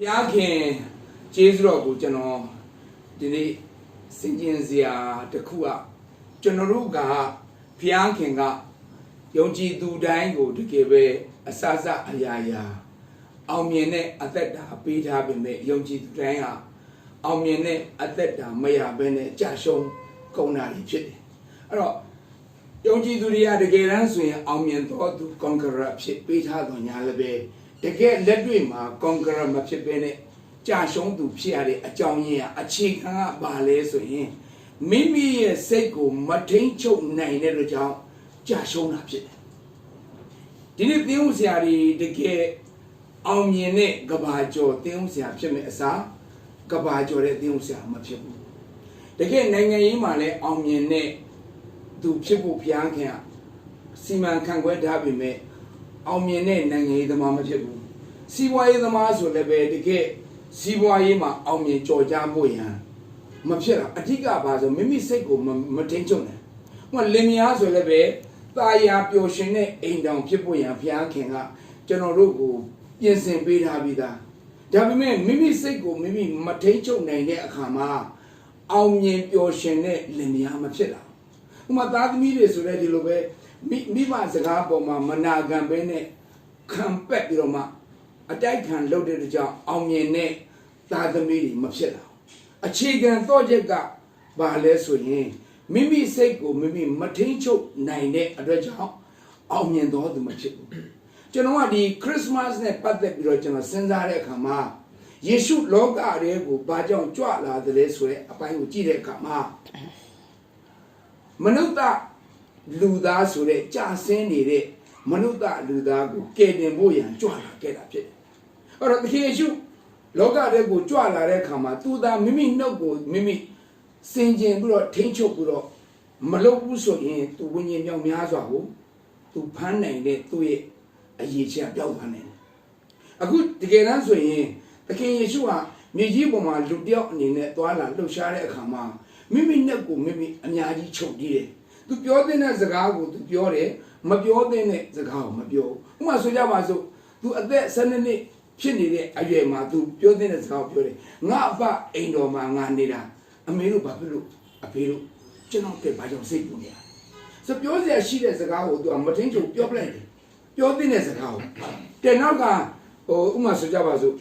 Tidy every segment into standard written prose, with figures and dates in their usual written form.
ရားခင်ကျေးဇူးတော်ကိုကျွန်တော်ဒီနေ့စင်ကျင်စရာတစ်ခုကကျွန်တော်တို့ကဘုရားခင်ကယုံကြည်သူတိုင်းကိုတကယ်ပဲအစစအရာရာအောင်မြင်တဲ့အသက်တာပေးထားပေမဲ့ယုံကြည်သူတိုင်းဟာအောင်မြင်တဲ့အသက်တာမရဘဲနဲ့ကြာရှုံးကုန်တာဖြစ်တယ်အဲ့တော့ယုံကြည်သူတွေကတကယ်တမ်းဆိုရင်အောင်မြင်တော်သူ conqueror ဖြစ်ပေးထားတော်ညာလည်းပဲတကယ်လက်တွေ့မှာ conqueror မဖြစ်ဘဲနဲ့ကြာရှုံးသူဖြစ်ရတဲ့အကြောင်းရင်းကအခြေခံကဘာလဲဆိုရင်မိမိရဲ့စိတ်ကိုမထိန်ချုပ်နိုင်တဲ့အတွက်ကြောင့်ကြာရှုံးတာဖြစ်တယ်ဒီနေ့သင်ဦးဆရာတွေတကယ်အောင်မြင်တဲ့ကဘာကျော်သင်ဦးဆရာဖြစ်မဲ့အစားကဘာကျော်တဲ့သင်ဦးဆရာမဖြစ်ဘူးတကယ်နိုင်ငံရေးမှာလည်းအောင်မြင်တဲ့သူဖြစ်ဖို့ဘုရားခင်ကစီမံခန့်ခွဲထားပေမဲ့အောင်မြင်တဲ့နိုင်ငံရေးသမားမဖြစ်ဘူးစီးပွားရေးသမားဆိုလည်းပဲတကယ်စီးပွားရေးမှာအောင်မြင်ကြော်ကြားဖို့ရန်မဖြစ်တာအဓိကဘာဆိုမိမိစိတ်ကိုမထိန်ချုပ်နိုင်ဟိုလင်မယားဆိုလည်းပဲတာယာပျော်ရွှင်တဲ့အိမ်တောင်ဖြစ်ဖို့ရန်ဘုရားခင်ကကျွန်တော်တို့ကိုပြင်ဆင်ပေးထားပြီးသားဒါပေမဲ့မိမိစိတ်ကိုမိမိမထိန်ချုပ်နိုင်တဲ့အခါမှာအောင်မြင်ပျော်ရွှင်တဲ့လင်မယားမဖြစ်တာဥမာသားသမီးတွေဆိုလည်းဒီလိုပဲမိဘစကားပေါ်မှာမနာခံပဲနဲ့ခံပက်ပြီးတော့မှအတိုက်ခံလုပ်တဲ့ကြောင့်အောင်မြင်တဲ့သားသမီးတွေမဖြစ်လာအခြေခံတော့ချက်ကဘာလဲဆိုရင်မိမိစိတ်ကိုမိမိမထိန်ချုပ်နိုင်တဲ့အတွက်ကြောင့်အောင်မြင်တော်သူမဖြစ်ဘူးကျွန်တော်ကဒီခရစ်မတ်နဲ့ပတ်သက်ပြီးတော့ကျွန်တော်စဉ်းစားတဲ့အခါမှာယေရှုလောကရဲကိုဘာကြောင့်ကြွလာတယ်လဲဆိုတဲ့အပိုင်းကိုကြည့်တဲ့အခါမှာမနုဿလူသားဆိုတဲ့ကြာဆင်းနေတဲ့မနုဿလူသားကိုကယ်တင်ဖို့ရန်ကြွလာခဲ့တာဖြစ်တယ်။အဲ့တော့သခင်ယေရှုလောကထဲကိုကြွလာတဲ့အခါမှာသူသာမိမိနှုတ်ကိုမိမိစင်ကြင်ပြီးတော့ထိန်းချုပ်ပြီးတော့မလုပ်ဘူးဆိုရင်သူဝိညာဉ်မြောက်များစွာကိုသူဖမ်းနိုင်တဲ့သူ့ရဲ့အရေးချပျောက်သွားနိုင်တယ်။အခုတကယ်တမ်းဆိုရင်သခင်ယေရှုဟာမြေကြီးပေါ်မှာလူတစ်ယောက်အနေနဲ့သွားလာလှုပ်ရှားတဲ့အခါမှာမိမိနှုတ်ကိုမိမိအများကြီးချုပ်တည်တယ်သူပြောတဲ့စကားကိုသူပြောတယ်မပြောတဲ့စကားကိုမပြောဘူးဥပမာဆိုကြပါစို့သူအသက်12နှစ်ဖြစ်နေတဲ့အရွယ်မှာသူပြောတဲ့စကားကိုပြောတယ်ငါအဖအိမ်တော်မှာငါနေတာအမေတို့ဘာဖြစ်လို့အဖေတို့ကျွန်တော်ကဘာကြောင့်စိတ်ပူနေရဆိုပြောစရာရှိတဲ့စကားကိုသူကမထင်းချုပ်ပြောပလိုက်တယ်ပြောတဲ့စကားကိုတဲ့နောက်ကဥပမာဆိုကြပါစို့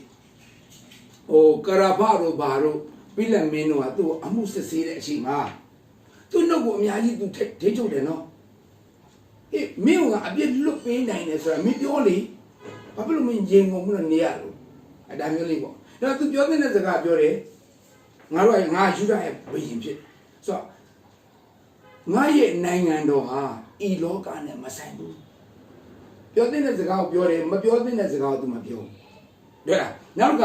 ကရာဖတို့ဘာတို့ပြီးလက်မင်းတို့ကသူ့အမှုစစ်ဆေးတဲ့အချိန်မှာသူ့နှုတ်ကိုအများကြီးသူထိချုပ်တယ်နော်အေးမင်းကအပြစ်လွတ်ပေးနိုင်တယ်ဆိုတာမင်းပြောလေဘာဖြစ်လို့မင်းရင်ကုန်လို့နေရလို့အဲ့ဒါမျိုးလေးပေါ့ဒါသူပြောတဲ့စကားပြောတယ်ငါတို့ကငါယူရရဲ့ဘယင်ဖြစ်ဆိုတော့ငါရဲ့နိုင်ငံတော်ဟာဤလောကနဲ့မဆိုင်ဘူးပြောတဲ့စကားကိုပြောတယ်မပြောတဲ့စကားကိုသူမပြောတဲ့နောက်က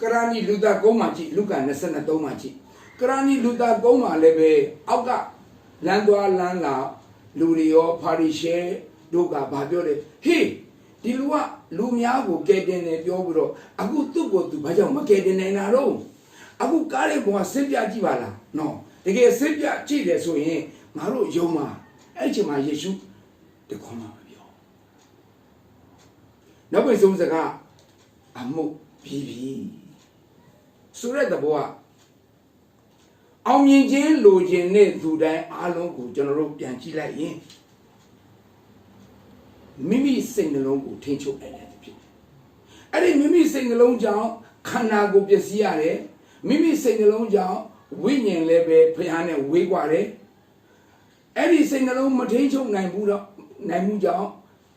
ကရဏီလူသားကုန်းမှာကြည့်လူက23မှာကြည့်ကရဏီလူသားကုန်းမှာလည်းပဲအောက်ကလမ်းသွားလမ်းလာလူတွေရောဖာရီရှဲတို့ကဘာပြောလဲဟေးဒီလူကလူများကိုကဲတင်တယ်ပြောပြီးတော့အခုသူ့ကိုသူဘာကြောင့်မကဲတင်နိုင်တာတော့အခုကားတဲ့ဘုံကစစ်ပြကြည့်ပါလားနော်တကယ်စစ်ပြကြည့်တယ်ဆိုရင်ငါတို့ယုံမှာအဲ့ချိန်မှာယေရှုတခေါ်မှာမပြောနောက်ပြန်ဆုံးစကားအမှုပြီးဆိုတဲ့တဘောကအောင်မြင်ခြင်းလိုချင်တဲ့သူတိုင်းအားလုံးကိုကျွန်တော်တို့ပြန်ကြည့်လိုက်ရင်မိမိစိတ်နှလုံးကိုထိန်းချုပ်နိုင်တယ်ဖြစ်တယ်။အဲ့ဒီမိမိစိတ်နှလုံးကြောင့်ခန္ဓာကိုယ်ပျက်စီးရတယ်။မိမိစိတ်နှလုံးကြောင့်ဝိညာဉ်လည်းပဲဖျားနဲ့ဝေးကွာတယ်။အဲ့ဒီစိတ်နှလုံးမထိန်းချုပ်နိုင်ဘူးတော့နိုင်မှုကြောင့်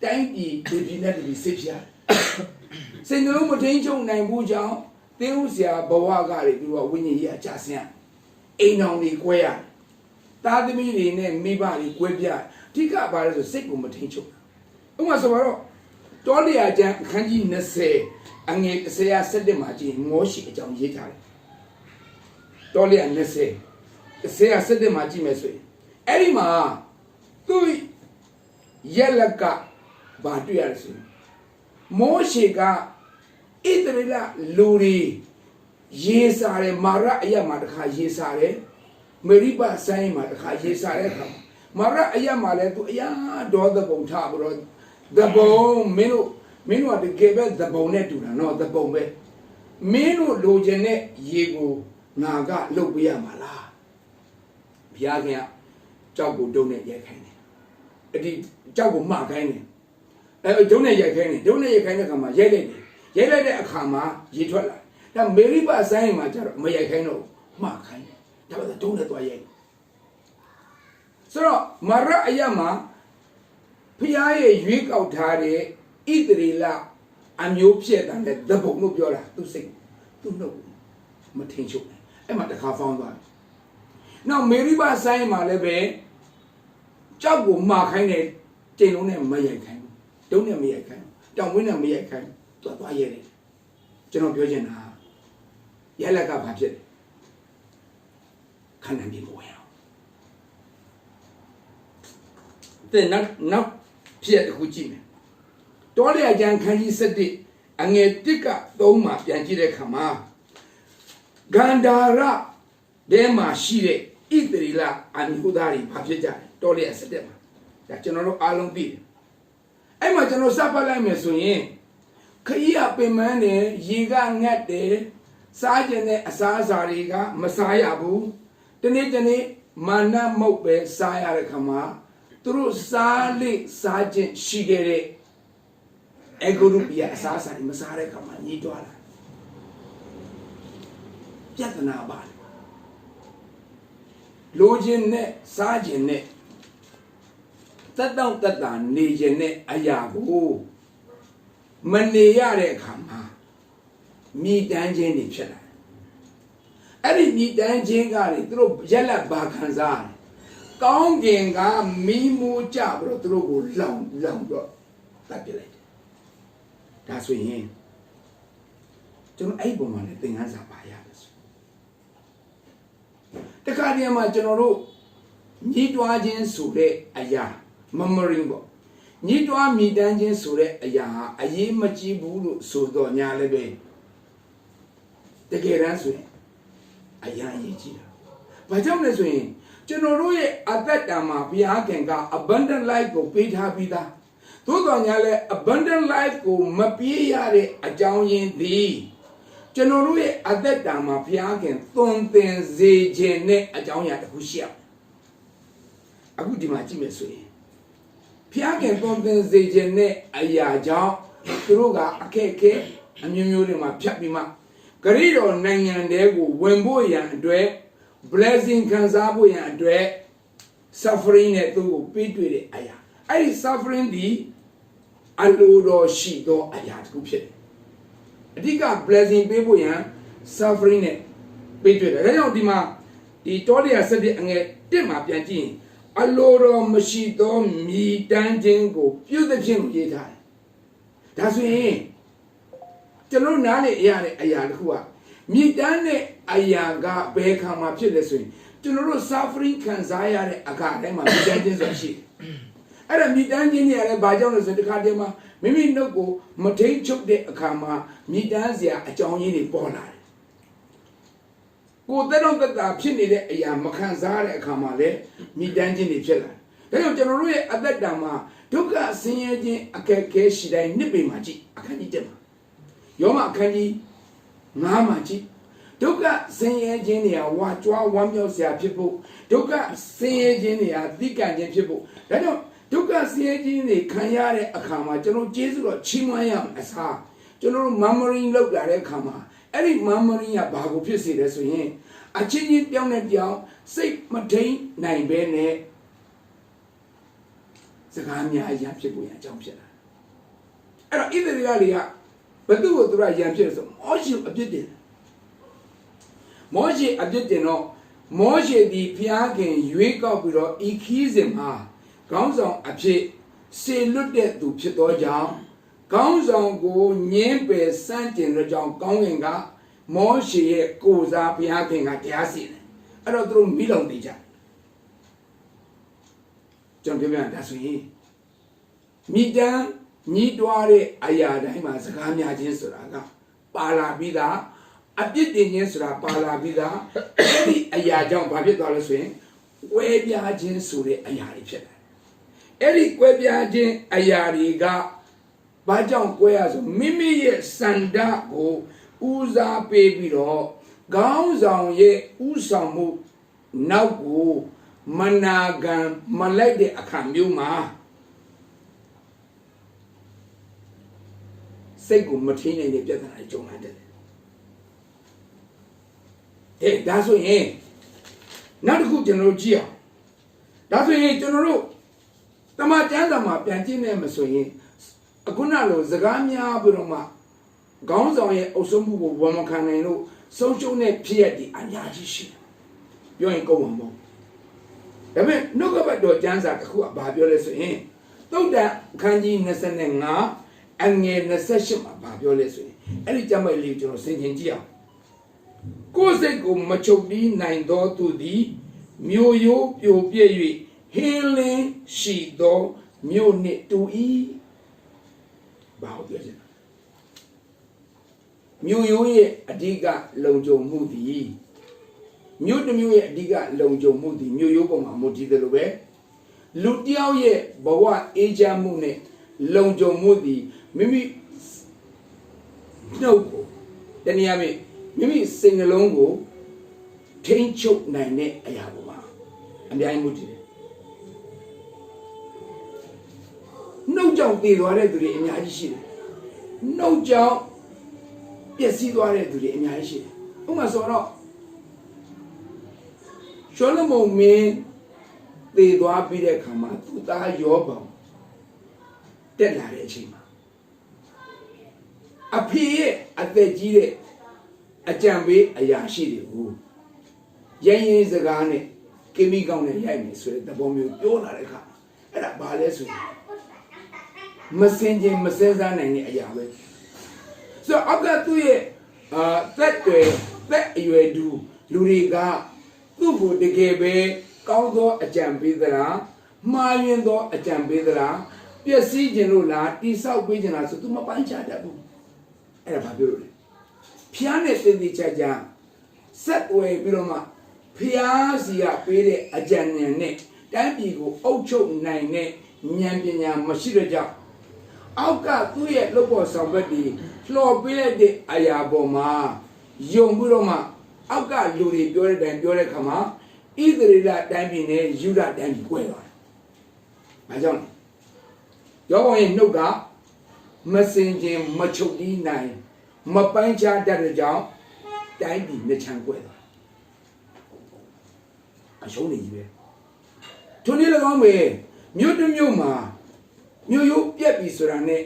တိုင်းပြည်ပြည်နဲ့ပြည်စိတ်ဖြားစိတ်နှလုံးမထိန်းချုပ်နိုင်ဘူးကြောင့်သင်ဦးဆရာဘဝကတွေပြီးတော့ဝိညာဉ်ကြီးအကြဆင်းအိမ်တော်တွေကွဲရသားသမီးတွေနဲ့မိဘတွေကွဲပြအဓိကဘာလဲဆိုစိတ်ကိုမထိန်ချုပ်ဥပမာဆိုတော့တောလျာကျမ်းအခန်းကြီး20အငယ်17မှာကြည့်မောရှိအကြောင်းရေးထားတယ်တောလျာ20မှာကြည့်မယ်ဆိုရင်အဲ့ဒီမှာသူရက်လက်ကဘာတွေ့ရလဲဆိုရင်မောရှိကဣသရေလလူတွေရေစားတယ်မာရအရက်မှာတခါရေစားတယ်မေရိပဆိုင်မှာတခါရေစားတဲ့အခါမာရအရက်မှာလည်းသူအရာဒေါသပုံထားပြီးတော့သဘုံမင်းတို့ကတကယ်ပဲသဘုံနဲ့တူတာနော်သဘုံပဲ Meno logene yego naga lobia mala. Piagia, Jago donate yakane. Jago markane. Donate yakane, donate yakane kama yele. Yele akama yitwala. Now Meriba saying matter mayakano markane. That was the donate way. So Mara Ayama Piaye Yuik out Tare, Idrila, and you piet and let the book no biola to sing. To know Matincho. I'm at the car found one. Now Meriba saying my lebe Jago markane, Janone Mayakan. Don't let me a can. Don't win a me a can. Don't buy it. General Biogen. Yelaka Paget. Can I be more? Then not Pierre Hujin. Dolly again can he said it, and a tika doma Yanjire Kama. Gandara, Dema Shire, Idrila, and Hudari Pajeta, Dolly said them. That General Alon B. I might know Sapala Messoyen. Kaya Pemane, Yiga Nete, Sergeant Asazariga, Messiah Abu, the Netane, Mana Mope, Sayara Kama. Through Sali Sergeant Shigere Egurupia Sasa in Masare Kamani Dwala. Yatana Bad Login net, Sergeant net. Tatan, Legion net, Ayago Maneyare Kama. Me Danjani Chela. I didn't meet Danjangari through Jella Bakanzar. Kong Genga, me moo jabro through long, tabulate. That's what he don't able money thing as a bias. The Kadiama General need to agent Sure Aya, Mamoringo. Need to a me dungeon Sure Aya, a ye machi bulu sudo nyalebe. The Geran Aya Yijia. But don't listen. General at that time, Piakenga, abundant life go paid happy that. Tudonyale, abundant life go Mapiare, a jown thee. General at that time, Piaken, Thonten ze jene, a jown at Hushia. A good imagine. Piaken, Thonten ze jene, a yaja, Truga, a keke, and you knew my Piapima. Garido, Nangan, there go, Wemboya, and Dwe. Blessing Kanzabu and dread suffering at the beat with it. I suffering the alludo she do I had to pay. I think I'm blessing people yan suffering it. Beat with it. I don't demand the Toria said it and get them up yantin. Alludo machito me dancing go. You the gym yet. That's me. Tell Nani Yane Ayahua. Me done Ayaga Bekama Pileswing. To know suffering can Zaya Academa, dungeons of sheep. I don't meet dungeon here by Jonas and the Cadema, maybe no go, Mote choke de Akama, me danzia a John in Bona. Go then on the Pinny, a Macanzara Kamale, me dungeon in Chilla. Then on General at that dama, took a singing a cake she died nipping magic, a candy dema. Yoma candy. Namaji, Doka Saint Genia, what one yourself people, Doka Saint Genia, Dikan people. That don't Doka Saint Genia, Kanyare Akama, General Jesus or Chimayam as ha, General Mammering look like Kama, Eric Mammering a bago pissy, that's when a chinny down at young, say Matain, 9 bene. Sagamia, young people, and jumpshire. I don't either really. But do what the right young person, Moshi abdicted. Moshi abdicted no, Moshi the Piagan, you wake up with all Ikizim ha, comes on a chip, say look at to Chito Jam, comes on go, Nyempe, Santin, the John Konga, Moshi goes up Piagan at Yasin. I don't throw million teacher. John Pivan, that's me. Me down. Ni doare ayada ima sakamya jinsuraga pala bida abit din jinsura pala bida edi ayajang ba phit twa lo so yin kwe pya jin so de aya ri phit la edi kwe pya jin aya ri ga ba jaung kwe ya so mimi ye sanda ko ဦးစားပေးပြီးတော့ခေါင်းဆောင်ရဲ့ဥဆောင်မှုနောက်ကိုမနာခံမလိုက်တဲ့အခါမျိုးမှာစိတ်ကိုမထိနိုင်တဲ့ပြဿနာတွေကြုံလာတယ်ဒါဆိုရင်နောက်တစ်ခုကျွန်တော်တို့ကြည့်အောင်ဒါဆိုရင်ကျွန်တော်တို့တမန်ကျမ်းစာမှာပြန်ကြည့်နေမှာဆိုရင်အခုနလိုစကားများပြီးတော့မှခေါင်းဆောင်ရဲ့အုပ်စိုးမှုကိုဝန်မခံနိုင်လို့ဆုံးရှုံးတဲ့ဖြစ်ရပ်တွေအများကြီးရှိတယ်ပြောရင်ကုန်မှာမဟုတ်ဒါပေမဲ့နှုတ်ကပတ်တော်ကျမ်းစာတစ်ခုကဘာပြောလဲဆိုရင်သုတ်တန်အခန်းကြီး25အငယ်28မှာဘာပြောလဲဆိုရင်အဲ့ဒီကျမ်းပိုက်လေးကိုကျွန်တော်ဆင်ခြင်ကြည့်အောင်ကိုယ်စိတ်ကိုမချုပ်ပြီးနိုင်သောသူသည်မြို့ရိုးပြိုပြည့်၍ဟင်းလင်းရှိသောမြို့နှင့်တူ၏ဘာလို့ပြောချင်လဲမြို့ရိုးရဲ့အဓိကလုံခြုံမှုသည်မြို့တစ်မြို့ရဲ့အဓိကလုံခြုံမှုသည်မြို့ရိုးပေါ်မှာမူတည်တယ်လို့ပဲလူတယောက်ရဲ့ဘဝအေးချမ်းမှုနဲ့လုံခြုံမှုသည်မိမိနှုတ်ကိုတနည်းအားဖြင့်မိမိစိတ်နှလုံးကိုထိန်းချုပ်နိုင်တဲ့အရာပေါ်မှာအများကြီးမူတည်တယ်နှုတ်ကြောင့်တည်သွားတဲ့သူတွေအများကြီးရှိတယ်နှုတ်ကြောင့်ပျက်စီးသွားတဲ့သူတွေအများကြီးရှိတယ်ဥပမာဆိုတော့ရှောလမုန်မင်းတည်သွားပြီးတဲ့အခါမှာသူ့သားယောဘတက်လာတဲ့အချိန်မှာအဖေရဲ့အသက်ကြီးတဲ့အကြံပေးအရာရှိတွေကိုရင်းရင်းစကားနဲ့ကင်မီကောင်းနဲ့ရိုက်မယ်ဆိုတဲ့သဘောမျိုးပြောလာတဲ့အခါအဲ့ဒါဘာလဲဆိုရင်မစင်ချင်းမစဲစားနိုင်တဲ့အရာပဲဆိုတော့အကသူ့ရဲ့သက်အရွယ်တူလူတွေကသူ့ကိုတကယ်ပဲကောင်းသောအကြံပေးသလားမှားယွင်းသောအကြံပေးသလားပျက်စီးခြင်းလို့လားတိဆောက်ပေးခြင်းလားဆိုသူမပိုင်းခြားတတ်ဘူးအဲ့ဒါဘာပြောလို့လဲဖျားနဲ့တည်တည်ချာချာဆက်ဝယ်ပြီးတော့မှဖျားစီကပေးတဲ့အကြံဉာဏ်နဲ့တိုင်းပြည်ကိုအုပ်ချုပ်နိုင်တဲ့ဉာဏ်ပညာမရှိတဲ့ကြောင့်အောက်ကသူ့ရဲ့လုပ်ပေါ်ဆောင်ဘက်တွေလှော်ပေးလိုက်တဲ့အရာပေါ်မှာယုံပြီးတော့မှအောက်ကလူတွေပြောတဲ့အတိုင်းပြောတဲ့ခါမှာဣသရေလတိုင်းပြည်နဲ့ယူဒတိုင်းပြည်ကွဲသွားတယ်။ဘာကြောင့်လဲ။ယောဘရဲ့နှုတ်ကမစင်ခြင်းမချုပ်တီးနိုင်မပိုင်းခြားတတ်တဲ့ကြောင့်တိုင်းပြည်နှစ်ချမ်းကွဲသွားတယ်။အရှုံးနေကြီးပဲ။ထိုနည်း၎င်းပဲမြို့တစ်မြို့မှာမြို့ရိုးပြက်ပြီဆိုတာနဲ့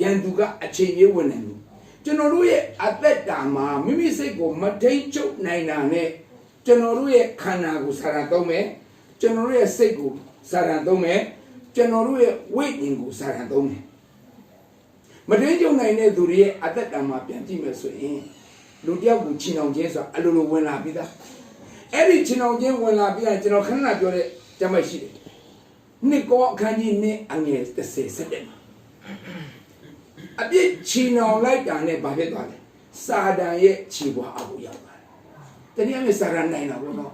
ရန်သူကအချိန်ကြီးဝင်နေလို့ကျွန်တော်တို့ရဲ့အသက်တာမှာမိမိစိတ်ကိုမထိန်ချုပ်နိုင်တာနဲ့ကျွန်တော်တို့ရဲ့ခန္ဓာကိုစာရန်သုံးမယ်ကျွန်တော်တို့ရဲ့စိတ်ကိုစာရန်သုံးမယ်ကျွန်တော်တို့ရဲ့ဝိညာဉ်ကိုစာရန်သုံးမယ်မထိန်ချုပ်နိုင်တဲ့သူတွေရဲ့အသက်တာမှာပြန်ကြည့်မယ်ဆိုရင်လူတယောက်ကိုချီနှောင်ခြင်းဆိုတာအလိုလိုဝင်လာပြီးသားအဲ့ဒီချီနှောင်ခြင်းဝင်လာပြီးရင်ကျွန်တော်ခဏပြောတဲ့ကြမ်းမရှိတယ်နှစ်ကောအခန်းကြီးနဲ့အငယ်30စက်တယ်အပြစ်ချီနှောင်လိုက်တာနဲ့ဘာဖြစ်သွားလဲစာတန်ရဲ့ခြေပွားအကူရောက်သွားတယ်တနည်းအားဖြင့်စာရန်နိုင်တာပေါ့နော်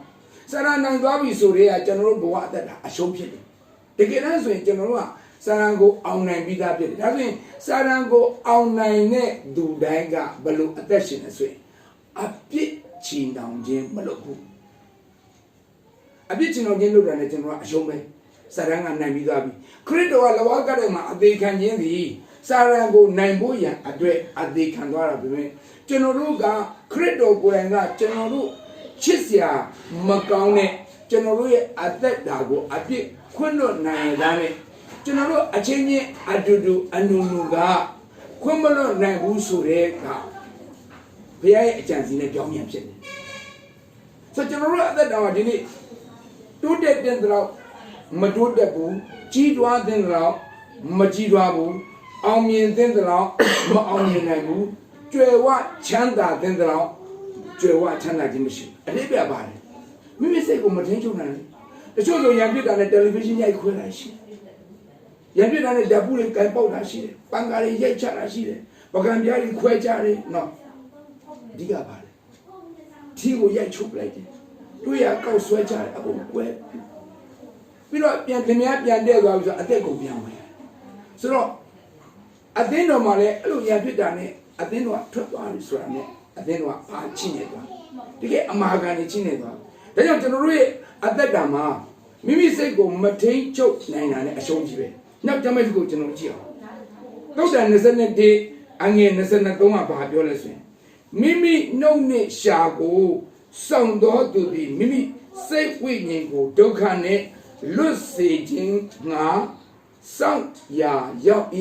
စာရန်နိုင်သွားပြီဆိုတော့ကျွန်တော်တို့ဘဝအသက်တာအရှုံးဖြစ်တယ်တကယ်တမ်းဆိုရင်ကျွန်တော်တို့ကစာရန်ကိုအောင်နိုင်ပြီးသားဖြစ်တယ်ဒါဆိုရင်စာရန်ကိုအောင်နိုင်တဲ့သူတိုင်းကဘယ်လိုအသက်ရှင်လဲဆိုရင်အပြစ်ချီနှောင်ခြင်းမလုပ်ဘူးအပြစ်ချီနှောင်ခြင်းလုပ်တာနဲ့ကျွန်တော်ကအရှုံးပဲစာရန်ကနိုင်ပြီးသွားပြီခရစ်တော်ကလဝကတဲ့မှာအသေးခံခြင်းသည်စာရန်ကိုနိုင်ဖို့ရန်အတွက်အသေးခံသွားတာပဲကျွန်တော်တို့ကခရစ်တော်ကိုယ်တိုင်ကကျွန်တော်တို့ချစ်စရာမကောင်းတဲ့ကျွန်တော်တို့ရဲ့အသက်တာကိုအပြစ်ခွင့်လွှတ်နိုင်ရတဲ့ကျွန်တော်တို့အချင်းချင်းအတူတူအနုနုကခွင့်မလွှတ်နိုင်ဘူးဆိုတဲ့ကဘုရားရဲ့အကြံစီနဲ့ကြောင်းမြန်ဖြစ်တယ်ဆိုကျွန်တော်တို့အသက်တာကဒီနေ့တိုးတက်တဲ့တော့မတိုးတက်ဘူးကြီးတွားတဲ့တော့မကြီးတွားဘူးအောင်မြင်တဲ့တော့မအောင်မြင်နိုင်ဘူးကြွယ်ဝချမ်းသာတဲ့တော့ကြွယ်ဝချမ်းသာခြင်းမရှိဘူးအလေးပြပါတယ်မိမိစိတ်ကိုမထိန်ချုပ်နိုင်ဘူးတချို့ဆိုရံပြစ်တာနဲ့တယ်လီဗီရှင်းရိုက်ခွဲတာရှိတယ်ရံပြစ်တာနဲ့ဓာတ်ပူတွေကန်ပေါက်တာရှိတယ်ပန်ကာတွေရိုက်ချတာရှိတယ်ပကံပြားတွေခွဲကြတယ်နော်ဒီကပါတယ်ထီကိုရိုက်ချုပ်လိုက်တယ်တွေ့ရကောက်ဆွဲကြတယ်အကုန်ကွဲပြီးတော့ပြန်ခင်ဗျားပြန်တဲ့သွားပြီဆိုအသက်ကိုပြန်ဝင်ဆိုတော့အသင်းတော်မှာလည်းအဲ့လိုရံပြစ်တာနဲ့ အသင်းတော်ထွက်သွားပြီဆိုတာနဲ့အသင်းတော်ကချင်းနေသွားတကယ်အမာခံနေချင်းနေသွားဒါကြောင့်ကျွန်တော်တို့ရဲ့အသက်တာမှာမိမိစိတ်ကိုမထိန်ချုပ်နိုင်တာနဲ့အရှုံးကြီးပဲနောက်ကျမ်းကိုကျွန်တော်ကြည့်အောင်သုတ်တန်21အငယ်23ကဘာပြောလဲဆိုရင်မိမိနှုတ်နဲ့ရှာကိုစောင့်တော်သူသည်မိမိစိတ်ဝိညာဉ်ကိုဒုက္ခနဲ့လွတ်စေခြင်းငါစောင့်ရာရောက်၏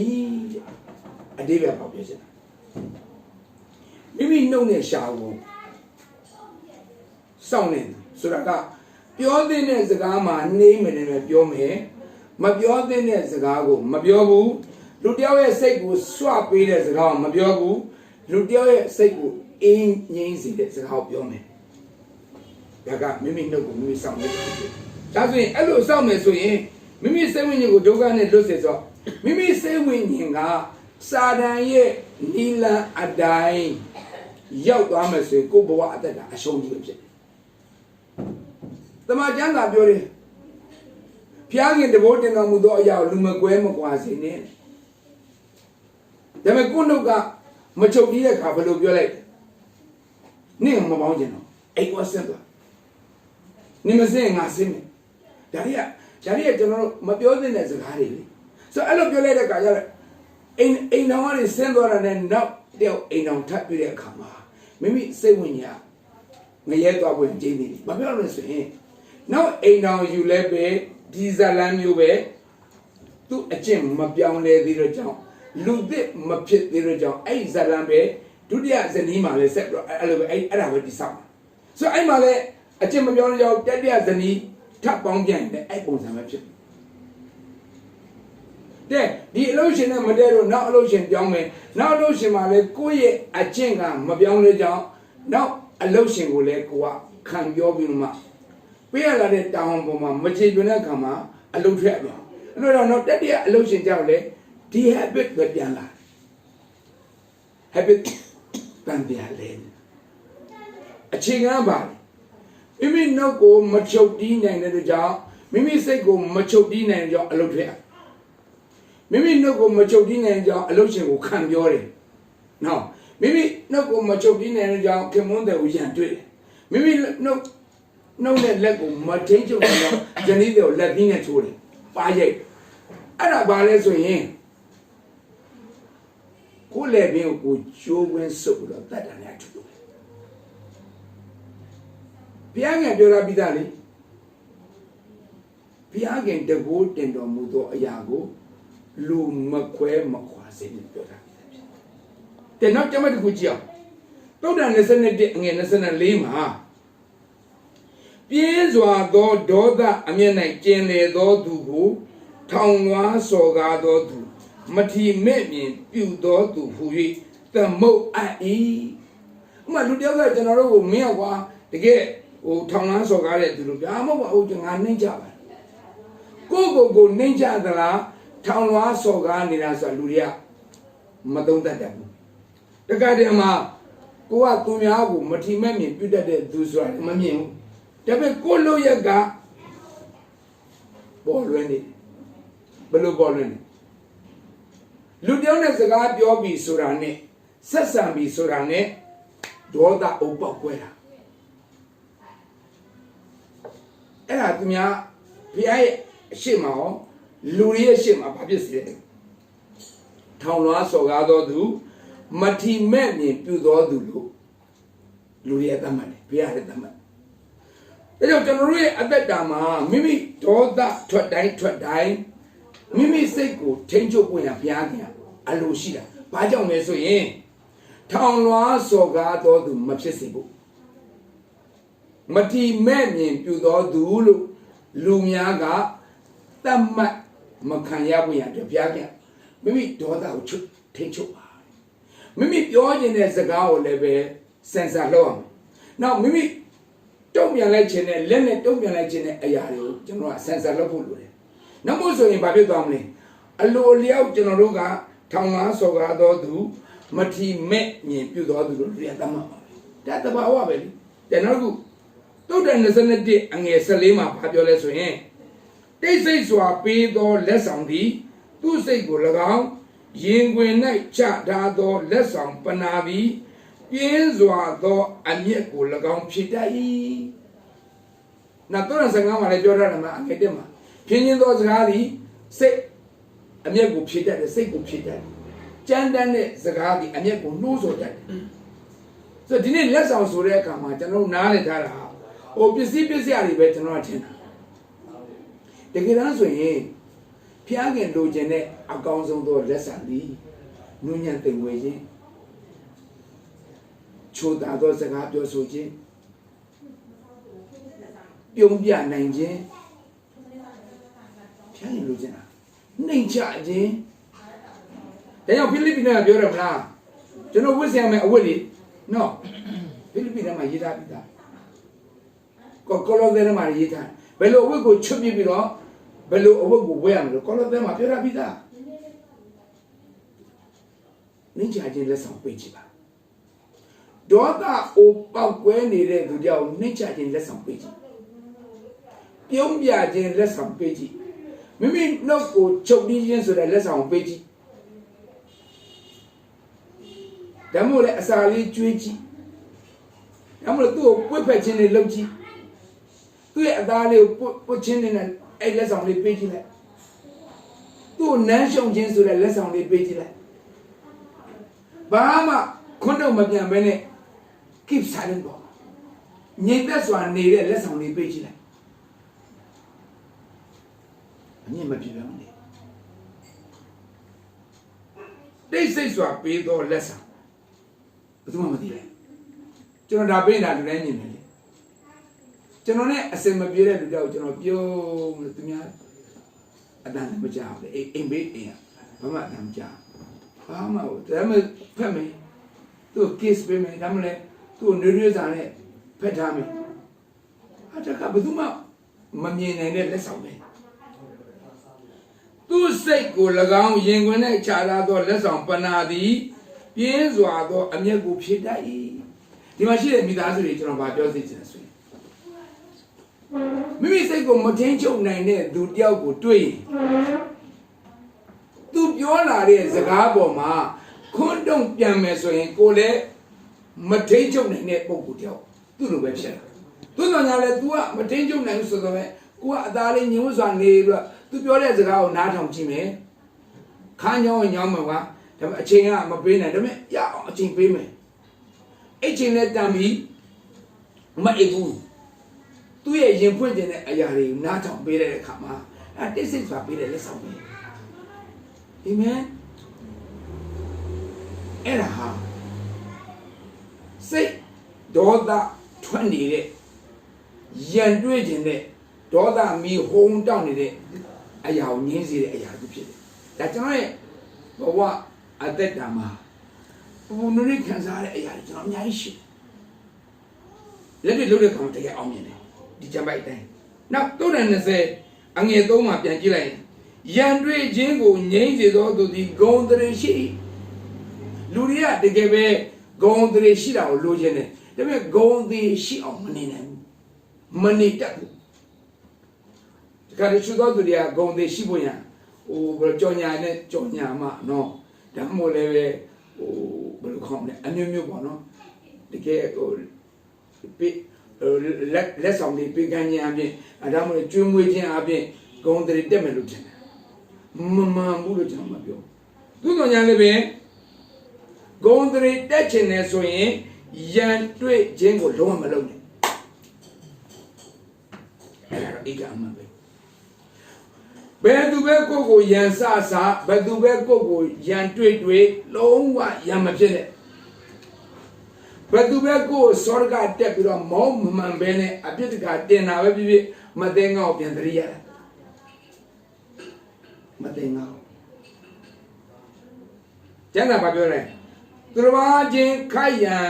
အတိပ္ပယ်ပေါ့ပြောချင်တာမိမိနှုတ်နဲ့ရှာကိုစောင့်နေဆိုတာကပြောတဲ့စကားမှာနှိမ့်မယ်နဲ့ပြောမယ်မပြောတဲ့စကားကိုမပြောဘူးလူတယောက်ရဲ့စိတ်ကိုစွပေးတဲ့စကားကိုမပြောဘူးလူတယောက်ရဲ့စိတ်ကိုအင်းငိမ့်စေတဲ့စကားကိုပြောမယ်ဒါကမိမိနှုတ်ကိုမိမိစောင့်နေတယ်ဒါဆိုရင်အဲ့လိုစောင့်မယ်ဆိုရင်မိမိစိတ်ဝိညာဉ်ကိုဒုက္ခနဲ့လွတ်စေဆိုမိမိစိတ်ဝိညာဉ်ကစာတန်ရဲ့နီလန်အတိုင်းရောက်သွားမယ်ဆိုရင်ကိုယ်ဘဝအသက်တာအရှုံးကြီးပဲဖြစ်တယ်တမန်ကျမ်းစာပြောတယ်ဖျားခင်တဘိုးတင်တော်မူသောအရာကိုလူမကွဲမကွာစေနဲ့ဒါပေမဲ့ကိုယ်နှုတ်ကမချုပ်ပြီးတဲ့အခါဘယ်လိုပြောလိုက်နင့်မပေါင်းကျင်တော့အိတ်ကွာဆင်းသွားနင်မစင်ငါစင်းမယ်ဒါတွေကကျွန်တော်တို့မပြောသင့်တဲ့စကားတွေလေဆိုအဲ့လိုပြောလိုက်တဲ့အခါကျတော့အိမ်တော်ကနေဆင်းသွားတာနဲ့နောက်တယောက်အိမ်တော်ထပ်ပြတဲ့အခါမှာမိမိစိတ်ဝင်ညာငရဲသွားပွင့်ကျင်းနေတယ်မပြောလို့ဆိုရင်နောက်အိမ်တော်ယူလဲပဲဒီဇလန်မျိုးပဲသူ့အကျင့်မပြောင်းလဲသေးတော့ကြောင့်လူသစ်မဖြစ်သေးတော့ကြောင့်အဲ့ဇလန်ပဲဒုတိယဇနီးမှာလဲဆက်ပြီးတော့အဲ့လိုပဲအဲ့ဒါပဲတိဆောက်ဆိုအဲ့မှာလဲအကျင့်မပြောင်းလဲကြောင့်တတိယဇနီးထပ်ပေါင်းပြန်တယ်အဲ့ပုံစံပဲဖြစ်တဲ့ဒီအလို့ရှင်နဲ့မတည့်တော့နောက်အလို့ရှင်ပြောင်းမယ်နောက်အလို့ရှင်မှာလဲကိုယ့်ရဲ့အကျင့်ကမပြောင်းလဲကြောင်းနောက်အလို့ရှင်ကိုလဲကိုကခံပြောပြီးမှပေးရလာတဲ့တောင်းပေါ်မှာမချေတွင်တဲ့ခါမှာအလုပ်ထွက်ပြန်အဲ့တော့တော့တတိယအလုပ်ရှင်ကြောက်လေဒီ habit ပဲပြန်လာ habit ပြန်ပြန်လေအခြေခံပါမိမိနှုတ်ကိုမချုပ်တီးနိုင်တဲ့ကြောင့်မိမိစိတ်ကိုမချုပ်တီးနိုင်တဲ့ကြောင့်အလုပ်ထွက်မိမိနှုတ်ကိုမချုပ်တီးနိုင်တဲ့ကြောင့်အလုပ်ရှင်ကိုခံပြောတယ်နော်မိမိနှုတ်ကိုမချုပ်တီးနိုင်တဲ့ကြောင့်ခင်မွန်းတဲ့ကိုရန်တွေ့တယ်မိမိနှုတ်နဲ့လက်ကိုမထိန်ချုပ်တော့ဇနီးတွေကိုလက်ပြီးနဲ့ချိုးတယ်ပါရိုက်အဲ့ဒါဘာလဲဆိုရင်ကိုယ်လက်ပြီးကိုချိုးခွင်းစုပ်ပြီးတော့တတ်တယ်နဲ့ထူတယ်ဘုရားငယ်ပြောတာပြီးသားလေဘုရားခင်တကိုးတင်တော်မူသောအရာကိုလူမခွဲမခွာစေနဲ့ပြောတာတဲ့နောက်ကျမတခုကြည့်အောင်သုတ်တန်21အငယ်24မှာပြင်းစွာသောဒေါသအမျက်၌ကျင်လေသောသူကိုထောင်လွှားစော်ကားသောသူမထီမဲ့မြင်ပြုသောသူဟူ၍သမုတ်အပ်၏ဥမာလူတယောက်ကကျွန်တော်တို့ကိုမင်းကွာတကယ်ဟိုထောင်လွှားစော်ကားတဲ့သူတို့ဗျာမဟုတ်ပါဘူးငါနှိမ့်ကြပါကိုနှိမ့်ကြသလားထောင်လွှားစော်ကားနေတာဆိုလူတွေကမသုံးတတ်တယ်ဘူးတခါတည်းမှာကိုကသူများကိုမထီမဲ့မြင်ပြုတတ်တဲ့သူဆိုတာမမြင်ဘူးဒါပေမဲ့ကိုလိုရက်ကပေါ်လွင်နေဘယ်လိုပေါ်လွင်နေလူတယောက်နဲ့စကားပြောပြီးဆိုတာနဲ့ဆက်ဆံပြီးဆိုတာနဲ့ဒေါသအုပ်ပေါက်ကွဲတာအဲ့ဒါသူများဘုရားရဲ့အရှိမဟောလူရဲ့အရှိမဘာဖြစ်စေလဲထောင်လွှားစော်ကားတော်သူမထီမဲ့မြင်ပြုတော်သူလို့လူရဲ့သတ်မှတ်တယ်ဘုရားရဲ့သတ်မှတ်ဒါကြောင့်ကျွန်တော်တို့ရဲ့အသက်တာမှာမိမိဒေါသထွက်တိုင်းမိမိစိတ်ကိုထိန်းချုပ်ဖို့ရဘုရားခင်အလိုရှိတာဘာကြောင့်လဲဆိုရင်ထောင်လွှားစော်ကားတော်သူမဖြစ်စေဖို့မထီမဲ့မြင်ပြုတော်သူလို့လူများကတတ်မှတ်မခံရဖို့ရဘုရားခင်မိမိဒေါသကိုထိန်းချုပ်ပါမိမိပြောခြင်းတဲ့စကားကိုလည်းပဲစင်ဆာလုပ်အောင်နောက်မိမိတုံ့ပြန်လိုက်ခြင်းနဲ့လက်နဲ့တုံ့ပြန်လိုက်ခြင်းနဲ့အရာတွေကိုကျွန်တော်ကဆန်ဆာလုပ်ဖို့လိုတယ်။နောက်မို့ဆိုရင်ဘာဖြစ်သွားမလဲ။အလိုလျောက်ကျွန်တော်တို့ကထောင်လွှားစော်ကားတော်သူမထီမဲ့မြင်ပြုတော်သူလို့ရသမှာပါ။ဒါတဘာဝပဲလေ။တဲ့နောက်ခုသုတ်တန်21အငယ်14မှာဘာပြောလဲဆိုရင်တိတ်ဆိတ်စွာပေးသောလက်ဆောင်သည်သူ့စိတ်ကို၎င်း ရင်ခွင်၌ချထားသောလက်ဆောင်ပနာသည်ပြင်းစွာသောအမျက်ကို၎င်းဖြစ်တတ်၏နောက်35မှာလည်းပြောထားတယ်မှာအငယ်1မှာပြင်းသောစကားသည်စိတ်အမျက်ကိုဖြစ်တတ်တယ်စိတ်ကိုဖြစ်တတ်တယ်ကြမ်းတမ်းတဲ့စကားသည်အမျက်ကိုနှိုးဆော်တတ်တယ်ဆိုတော့ဒီနေ့လက်ဆောင်ဆိုတဲ့အခါမှာကျွန်တော်နားလည်ထားတာဟိုပစ္စည်းရတွေပဲကျွန်တော်ထင်တာတကယ်တမ်းဆိုရင်ဖျားခင်လိုချင်တဲ့အကောင်းဆုံးသောလက်ဆောင်သည်နုညံ့သိမ်ဝဲခြင်းချိုးတာသောစကားပြောဆိုခြင်းပြုံးပြနိုင်ခြင်းဖျားခင်လိုချင်တာနှိမ်ချခြင်းဒါကြောင့်ဖိလိပ္ပိနဲ့ပြောရမလားကျွန်တော်ဝတ်ဆင်ရမယ့်အဝတ်တွေနော်ဖိလိပ္ပိနဲ့မှာရေးထားပြီးသားကောလောသဲမှာရေးထားဘယ်လိုအဝတ်ကိုချွတ်ပြပြီးတော့ဘယ်လိုအဝတ်ကိုဝဲရမလို့ကောလောသဲမှာပြောထားပြီးသားနှိမ်ချခြင်းလက်ဆောင်ပေးကြည့်ပါဒေါသအိုပေါက်ကွဲနေတဲ့သူကြောင့်နှိမ်ချခြင်းလက်ဆောင်ပေးကြည့်ပြုံးပြခြင်းလက်ဆောင်ပေးကြည့်မိမိနှုတ်ကိုချုပ်ပြီးခြင်းဆိုတဲ့လက်ဆောင်ပေးကြည့်ဒါမှမဟုတ်လေအစာလေးကျွေးကြည့်ဒါမှမဟုတ်သူ့ကိုပွတ်ဖက်ခြင်းတွေလုပ်ကြည့်သူ့ရဲ့အသားလေးကိုပွတ်ခြင်းတွေနဲ့အဲ့လက်ဆောင်လေးပေးကြည့်လိုက်သူ့ကိုနမ်းရှုံခြင်းဆိုတဲ့လက်ဆောင်လေးပေးကြည့်လိုက်ဘာမှခွန်းတော့မပြန်ဘဲနဲ့ keep silent ပေါ့ငြိမ်သက်စွာနေတဲ့လက်ဆောင်လေးပေးကြည့်လိုက်အမြင်မပြေပါဘူးလေတိတ်ဆိတ်စွာပေးတော့လက်ဆောင်ဘယ်သူမှမသိလဲကျွန်တော်ဒါပေးနေတာလူတိုင်းမြင်တယ်လေကျွန်တော်နဲ့အစင်မပြေတဲ့လူတောက်ကျွန်တော်ပြုံးလို့သူများအတန်မကြောက်လေအိမ်ဘေးအိမ်ဘာမှအတန်မကြောက်ဘာမှဒါမှဖက်မယ်သူ kiss ပေးမယ်ဒါမှလည်းသူ့နွေးနွေးစာနဲ့ဖက်ထားမယ်အတကဘယ်သူမှမမြင်နိုင်တဲ့လက်ဆောင်ပဲသူ့စိတ်ကို၎င်းရင်ခွင်နဲ့ခြားလာသောလက်ဆောင်ပနာသည်ပြင်းစွာသောအမျက်ကိုဖြစ်တတ်၏ဒီမှာရှိတဲ့မိသားစုတွေကျွန်တော်ဗာပြောသိချင်တယ်ဆိုရင်မိမိစိတ်ကိုမထင်းချုပ်နိုင်တဲ့သူတယောက်ကိုတွေ့ရင်သူပြောလာတဲ့စကားပေါ်မှာခွန်းတုံပြန်မယ်ဆိုရင်ကိုလည်းမထင်းချုပ်နိုင်တဲ့ပုံကိုတယောက်သူ့လိုပဲဖြစ်လာသူ့တော်ညာလဲ तू ကမထင်းချုပ်နိုင်ဘူးဆိုတော့ပဲကိုကအသားလေးညှိုးစွာနေပြီးတော့သူပြောတဲ့စကားကိုနားထောင်ကြည့်မယ်ခန်းညောင်းညောင်းမှာပါဒါပေမဲ့အချိန်ကမပေးနိုင်ဒါပေမဲ့ရအောင်အချိန်ပေးမယ်အဲ့ချိန်နဲ့တန်ပြီးမအိပ်ဘူးသူ့ရဲ့ရင်ဖွင့်ခြင်းတဲ့အရာတွေကိုနားထောင်ပေးတဲ့အခါမှာအဲ့တိတ်ဆိတ်စွာပေးတဲ့လက်ဆောင်ပဲအာမင်အဲ့ဒါဟာစိတ်ဒေါသထွက်နေတဲ့ရန်တွေးခြင်းနဲ့ဒေါသမီးဟုံတောက်နေတဲ့အရာကိုငြင်းစေတဲ့အရာတစ်ဖြစ်တယ်ဒါကျွန်တော်ရဲ့ဘဝအသက်တာမှာဘုံနည်းခံစားရတဲ့အရာတွေကျွန်တော်အများကြီးရှိလက်တွေ့လုပ်တဲ့ကောင်တကယ်အောင်မြင်တယ်ဒီကြံပိုက်တိုင်းနောက်320အငယ်3မှာပြန်ကြည့်လိုက်ရန်တွေးခြင်းကိုငြိမ့်စေသောသူသည်ဂုဏ်တရေရှိလူတွေကတကယ်ပဲဂုဏ်တရေရှိတာကိုလိုချင်တယ်ဒါပေမဲ့ဂုဏ်တရေရှိအောင်မနေနိုင်ဘူးမနေတတ်ဘူးဒီကနေ့ချူတော်သူတွေကဂုဏ်တရေရှိဖို့ရန်ဟိုဘယ်ကြော်ညာနဲ့ကြော်ညာမှနော်ဒါမှမဟုတ်လည်းပဲဟိုဘယ်လိုခေါ်မလဲအမျိုးမျိုးပေါ့နော်တကယ်ဟိုလက်ဆောင်တွေပေးကမ်းခြင်းအပြင်ဒါမှမဟုတ်ကျွေးမွေးခြင်းအပြင်ဂုဏ်တရေတက်မယ်လို့ထင်တယ်မမှန်ဘူးလို့ကျွန်တော်မပြောသူတော်ညာလည်းပဲဂုဏ်တရေတက်ချင်တယ်ဆိုရင်ရန်တွေ့ခြင်းကိုလုံးဝမလုပ်နဲ့အဲ့ဒါအိကအမှန်ပဲဘယ်သူပဲကိုရန်ဆဆဘယ်သူပဲကိုရန်တွေ့လုံးဝရန်မဖြစ်နဲ့ဘယ်သူပဲကိုစောရကတက်ပြီးတော့မောင်းမမှန်ပဲနဲ့အပြစ်တကတင်တာပဲဖြစ်ဖြစ်မသိငေါ့ပြန်တရိရတာမသိငေါ့ကျန်တာဘာပြောလဲသူတော်ဘာချင်းခိုက်ရန်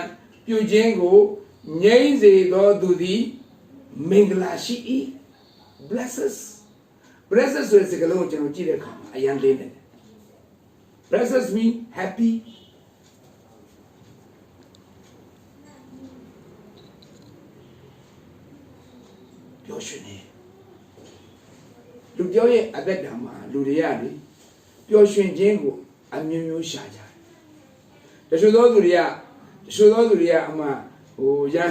ပြုခြင်းကိုငြိမ့်စေသောသူသည်မင်္ဂလာရှိ၏ blesses ဆိုတဲ့စကားလုံးကိုကျွန်တော်ကြည့်တဲ့အခါမှာအရင်လေးနေတယ် blesses mean happy ပျော်ရွှင်နေလူတယောက်ရဲ့အသက်တာမှာလူတွေကလေပျော်ရွှင်ခြင်းကို အမျိုးမျိုးရှာကြတယ်တချို့သောသူတွေကအမှဟိုရန်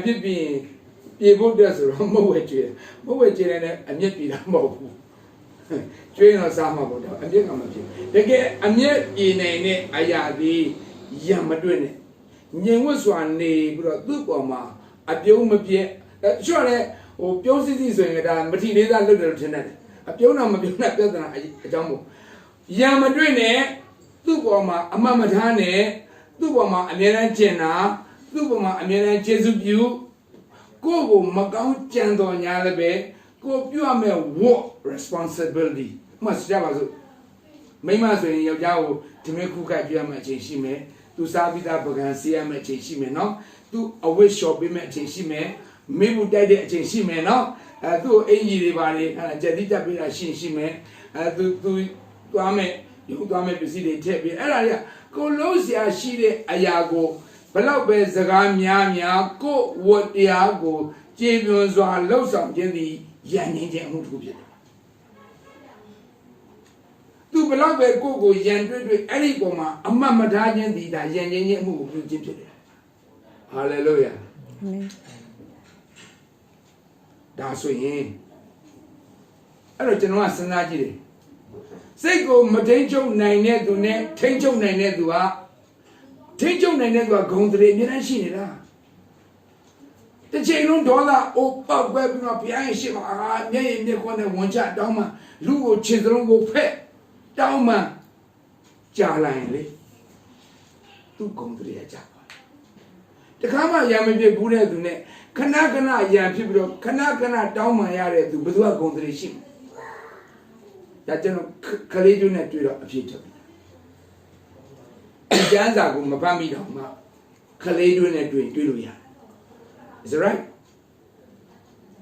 ဖြစ်ပြီးပြေဖို့အတွက်ဆိုတော့မဟုတ်ဝဲကျွေးတယ်နဲ့အမျက်ပြေတာမဟုတ်ဘူးကျွေးတော့စားမှာပေါ့တော့အမျက်ကမဖြစ်တကယ်အမျက်ပြေနိုင်တဲ့အရာဒီရံမတွေ့နဲ့ငြိမ်ဝတ်စွာနေပြီးတော့သူ့ပေါ်မှာအပြုံးမပြည့်ချွတ်လဲဟိုပြုံးစစ်စစ်ဆိုရင်ဒါမထီလေးသားလွတ်တယ်လို့ထင်တယ်အပြုံးတော့မပြုံးတဲ့ပြဿနာအကြောင်းမို့ရံမတွေ့နဲ့သူ့ပေါ်မှာအမှတ်မထားနဲ့သူ့ပေါ်မှာအမြဲတမ်းကျင်တာသူ့ပေါ်မှာအမြဲတမ်းကျေစုပြုကိုယ့်ကိုမကောင်းကြံတော်ညာလည်းပဲကိုပြုရမယ့် work responsibility မှတ်ကြပါစို့မိမဆိုရင်ယောက်ျားကိုဒီမဲ့ခုခိုက်ပြရမယ့်အချိန်ရှိမယ်သူစားပြီးသားပကံစီးရမယ့်အချိန်ရှိမယ်နော်သူအဝတ်လျှော်ပေးမယ့်အချိန်ရှိမယ်မိဘူးတိုက်တဲ့အချိန်ရှိမယ်နော်သူ့အင်ကြီးတွေပါလေကြက်တိတက်ပေးတာရှိမယ်သူသွားမယ်ယူသွားမယ်ပစ္စည်းတွေထည့်ပြီးအဲ့ဒါတွေကကိုလုံးစရာရှိတဲ့အရာကိုဘလောက်ပဲစကားများကိုဝတ်တရားကိုကျေပွန်စွာလှုပ်ဆောင်ခြင်းသည်ရန်ငင်းခြင်းအမှုတစ်ခုဖြစ်တယ်သူဘလောက်ပဲကိုရန်တွေ့အဲ့ဒီပုံမှာအမှတ်မထားခြင်းသည်ဒါရန်ငင်းခြင်းအမှုကိုပြုခြင်းဖြစ်တယ်ဟာလေလုယာအာမင်ဒါဆိုရင်အဲ့တော့ကျွန်တော်ကစဉ်းစားကြည့်တယ်စိတ်ကိုမထိန်ချုပ်နိုင်တဲ့သူနဲ့ထိန်ချုပ်နိုင်တဲ့သူကထိန်ချုပ်နိုင်တဲ့သူကဂုဏ်တရေအများကြီးရှိနေတာတစ်ချိန်လုံးဒေါသအိုးပေါက်ပဲပြီးတော့ဘုရားရဲ့ရှေ့မှာမျက်ရည်မျက်ခွန်းနဲ့ဝန်ချတောင်းမှလူကိုခြေစလုံးကိုဖက်တောင်းမှကြာလာရင်လေသူဂုဏ်တရေကြာပါတခါမှရံမပြစ်ဘူးတဲ့သူနဲ့ခဏရံဖြစ်ပြီးတော့ခဏတောင်းမှရတဲ့သူဘယ်သူကဂုဏ်တရေရှိမလဲဒါကျွန်တော်ခလေးကျွန်းနဲ့တွေ့တော့အဖြစ်ချက်ကျမ်းစာကိုမဖတ်မိတော့မှခလေးကျွန်းနဲ့တွေ့လို့ရတယ် is it right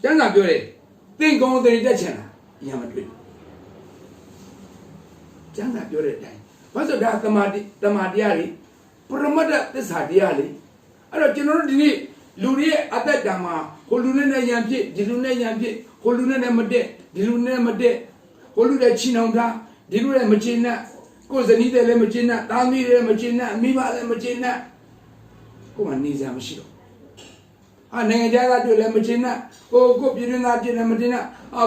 ကျမ်းစာပြောတယ်သင်ကုန်တွေတက်ချင်လားအရင်မတွေ့ဘူးကျမ်းစာပြောတဲ့အတိုင်းဘာလို့ဒါတမာတရားတွေပရမတ္တသစ္စာတရားတွေအဲ့တော့ကျွန်တော်တို့ဒီနေ့လူတွေရဲ့အသက်တာမှာဟိုလူနဲ့ရံဖြစ်ဒီလူနဲ့ရံဖြစ်ဟိုလူနဲ့မတက်ဒီလူနဲ့မတက်ဟိုလူနဲ့ချီနှောင်ထားဒီလူနဲ့မချင်နဲ့ကိုယ်ဇနီးတယ်လည်းမချင်နဲ့သားမီးတယ်မချင်နဲ့မိဘလည်းမချင်နဲ့ကိုယ်ကနေစရာမရှိတော့နိုင်ငံခြားသားတွေ့လည်းမချင်နဲ့ကိုပြည်တွင်းသားတွေ့လည်းမချင်နဲ့